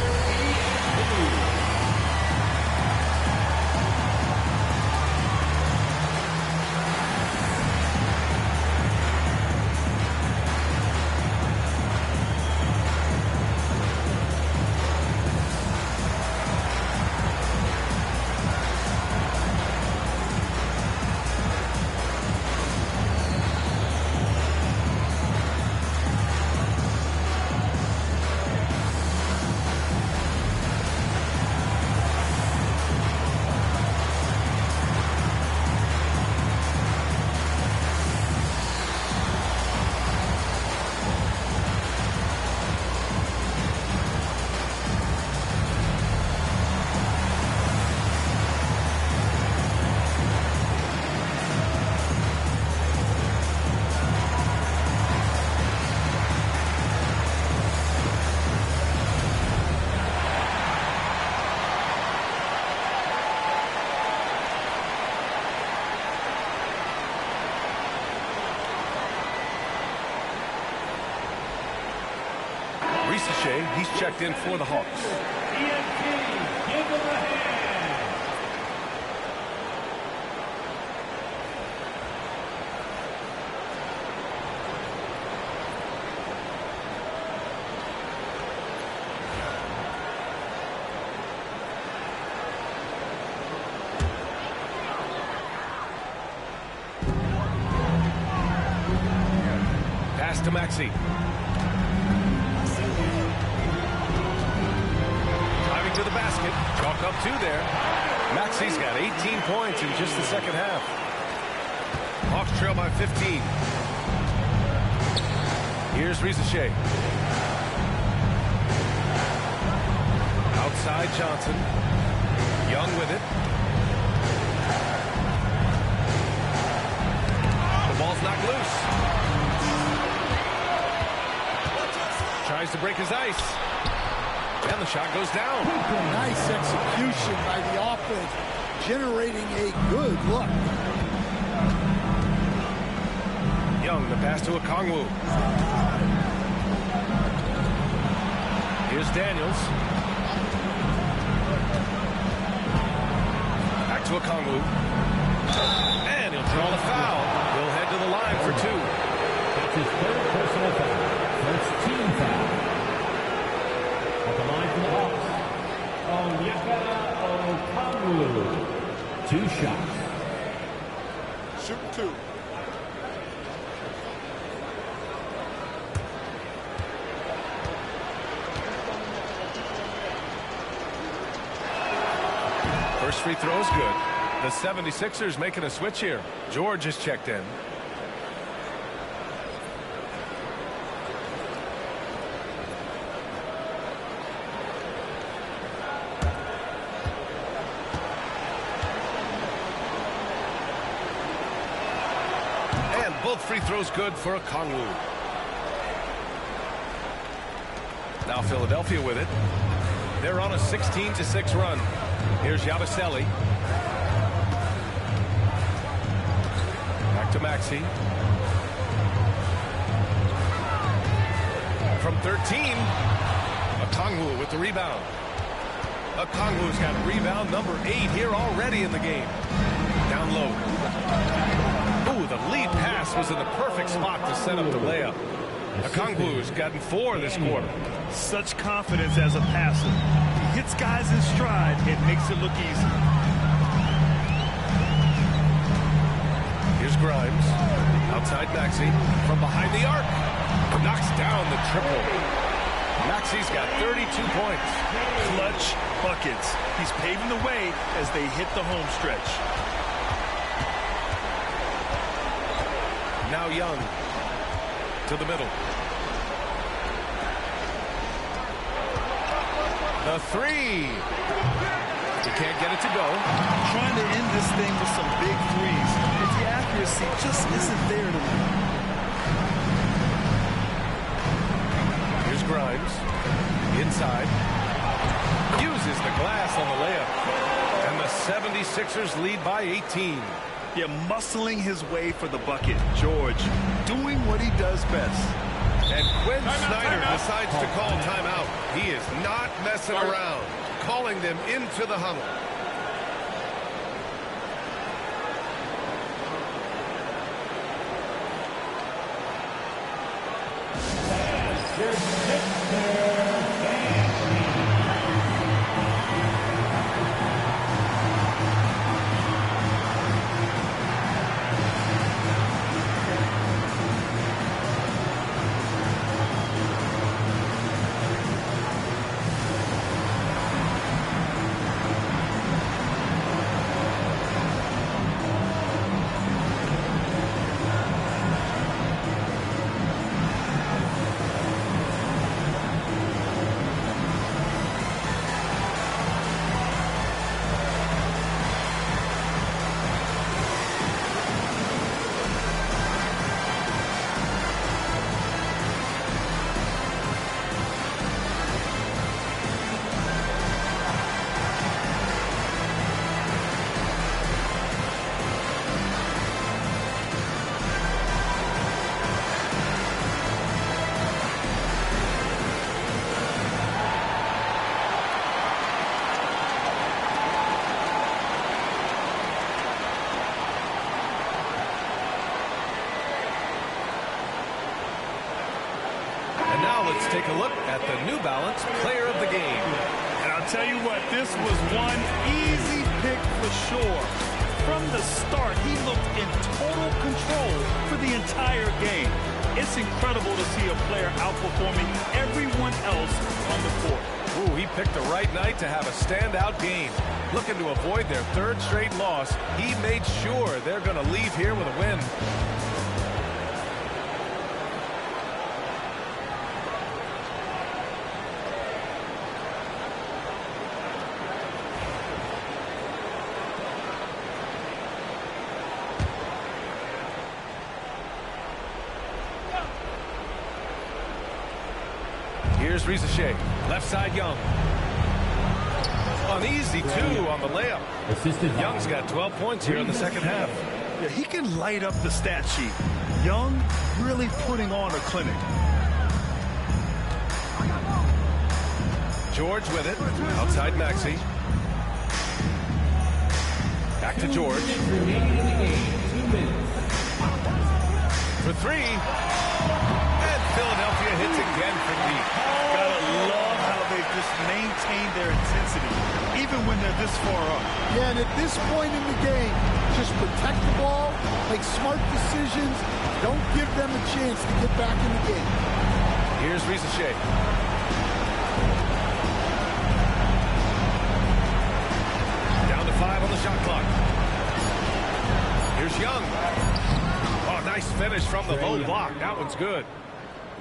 [SPEAKER 1] He's checked in for the Hawks.
[SPEAKER 4] EMT, give him a hand.
[SPEAKER 1] Pass to Maxey. To the basket. Chalk up 2 there. Maxey's got 18 points in just the second half. Hawks trail by 15. Here's Rizachet. Outside Johnson. Young with it. The ball's knocked loose. Tries to break his ice. And the shot goes down.
[SPEAKER 3] Nice execution by the offense, generating a good look.
[SPEAKER 1] Young, the pass to Okongwu. Here's Daniels. to Okongwu. And he'll draw the foul. He'll head to the line for 2.
[SPEAKER 4] That's his third personal foul. First team foul. At the line for the Hawks, Onyeka Okongwu. 2 shots.
[SPEAKER 10] Shoot 2.
[SPEAKER 1] First free throw is good. The 76ers making a switch here. George is checked in. And both free throws good for Okongwu. Now Philadelphia with it. They're on a 16-6 run. Here's Yabusele. Back to Maxey. From 13. Okongwu with the rebound. Okongwu's got rebound number 8 here already in the game. Down low. Ooh, the lead pass was in the perfect spot to set up the layup. Okongwu's gotten 4 this quarter.
[SPEAKER 2] Such confidence as a passer. He hits guys in stride and makes it look easy.
[SPEAKER 1] Here's Grimes. Outside Maxey. From behind the arc. Knocks down the triple. Maxey's got 32 points.
[SPEAKER 2] Clutch buckets. He's paving the way as they hit the home stretch.
[SPEAKER 1] Now Young. To the middle. The 3. He can't get it to go.
[SPEAKER 2] Trying to end this thing with some big threes, but the accuracy just isn't there tonight.
[SPEAKER 1] Here's Grimes. Inside. Uses the glass on the layup. And the 76ers lead by 18.
[SPEAKER 2] Yeah, muscling his way for the bucket. George doing what he does best.
[SPEAKER 1] And Quinn Snyder decides to call timeout. He is not messing around. Calling them into the huddle. Let's take a look at the New Balance Player of the Game.
[SPEAKER 2] And I'll tell you what, this was one easy pick for sure. From the start, he looked in total control for the entire game. It's incredible to see a player outperforming everyone else on the court.
[SPEAKER 1] Ooh, he picked the right night to have a standout game. Looking to avoid their 3rd straight loss, he made sure they're going to leave here with a win. Here's Rizachet, left side Young. An easy 2 on the layup. Young's got 12 points here in the second half.
[SPEAKER 2] Yeah, he can light up the stat sheet. Young really putting on a clinic. George with it, outside Maxey.
[SPEAKER 1] to George. For three. And Philadelphia hits again for deep.
[SPEAKER 2] Gotta love how they just maintain their intensity, even when they're this far up.
[SPEAKER 3] Yeah, and at this point in the game, just protect the ball, make smart decisions, don't give them a chance to get back in the game.
[SPEAKER 1] Here's Rizachet. Down to 5 on the shot clock. Here's Young. Oh, nice finish from the low block. That one's good.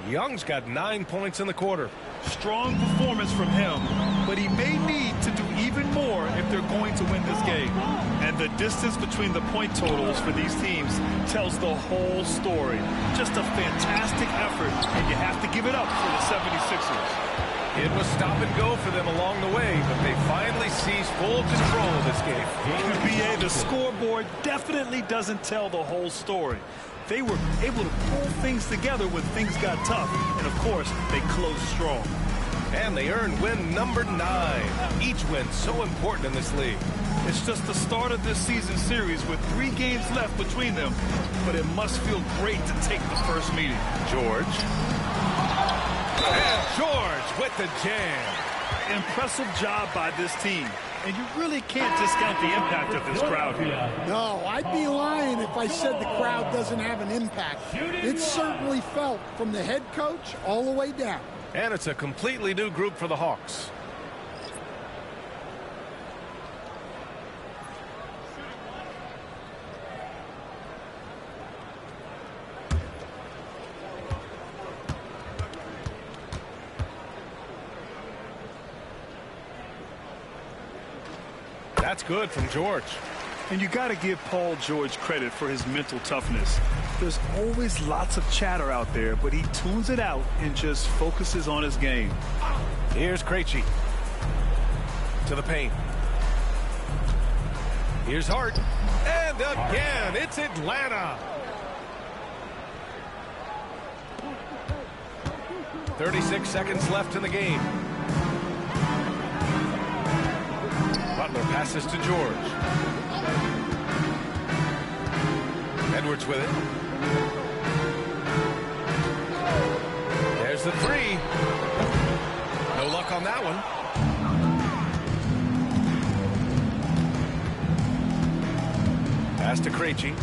[SPEAKER 1] Young's got 9 points in the quarter.
[SPEAKER 2] Strong performance from him, but he may need to do even more if they're going to win this game. And the distance between the point totals for these teams tells the whole story. Just a fantastic effort, and you have to give it up for the 76ers.
[SPEAKER 1] It was stop and go for them along the way, but they finally seized full control of this game.
[SPEAKER 2] BA, the scoreboard definitely doesn't tell the whole story. They were able to pull things together when things got tough, and of course, they closed strong.
[SPEAKER 1] And they earned win number 9. Each win so important in this league.
[SPEAKER 2] It's just the start of this season series with 3 games left between them, but it must feel great to take the first meeting.
[SPEAKER 1] George. And George with the jam.
[SPEAKER 2] Impressive job by this team. And you really can't discount the impact of this crowd here.
[SPEAKER 3] No, I'd be lying if I said the crowd doesn't have an impact. It's certainly felt from the head coach all the way down.
[SPEAKER 1] And it's a completely new group for the Hawks. That's good from George.
[SPEAKER 2] And you got to give Paul George credit for his mental toughness. There's always lots of chatter out there, but he tunes it out and just focuses on his game.
[SPEAKER 1] Here's Krejci. To the paint. Here's Hart. And again, it's Atlanta. 36 seconds left in the game. Butler passes to George. Edwards with it. There's the 3. No luck on that one. Pass to Krejci.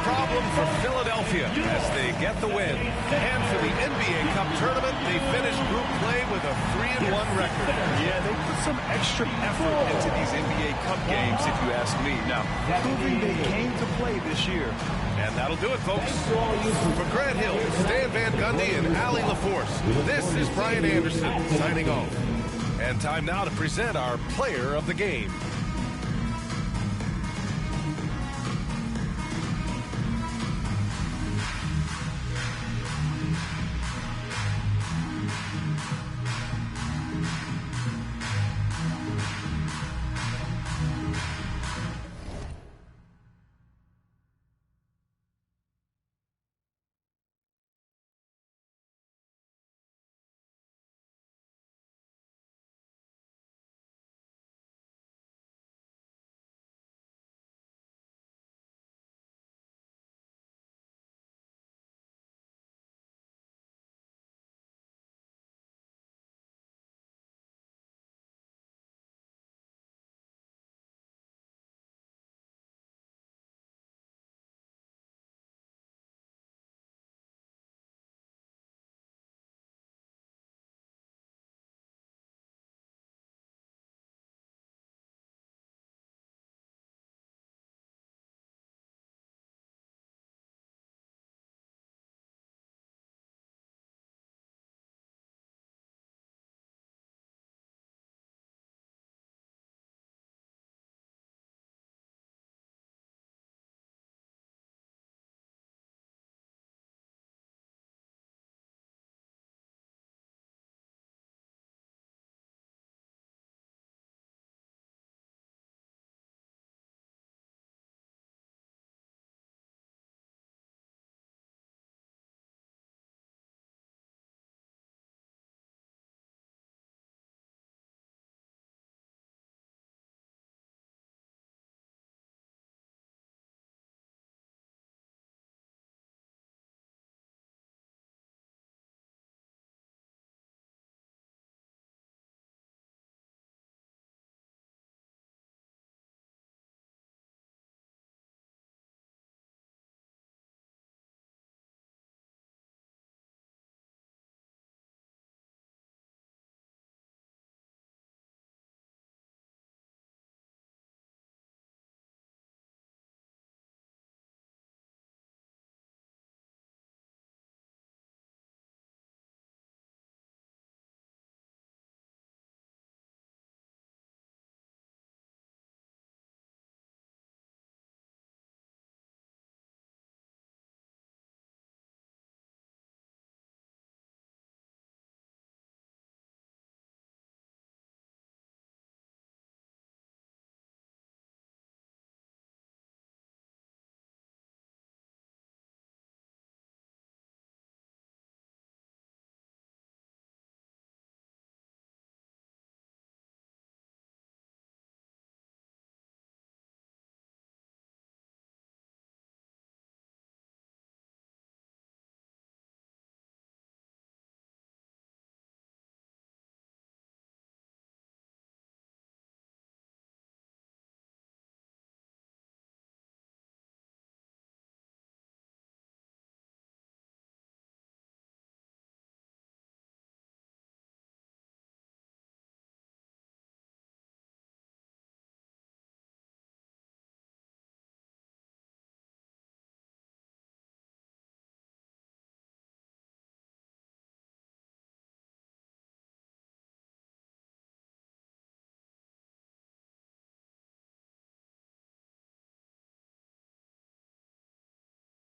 [SPEAKER 1] Problem for Philadelphia as they get the win. And for the NBA Cup tournament, they finished group play with a 3-1 record.
[SPEAKER 2] Yeah, they put some extra effort into these NBA Cup games, if you ask me. Now, proving they came to play this year.
[SPEAKER 1] And that'll do it, folks. For Grant Hill, Stan Van Gundy, and Allie LaForce, this is Brian Anderson signing off. And time now to present our player of the game.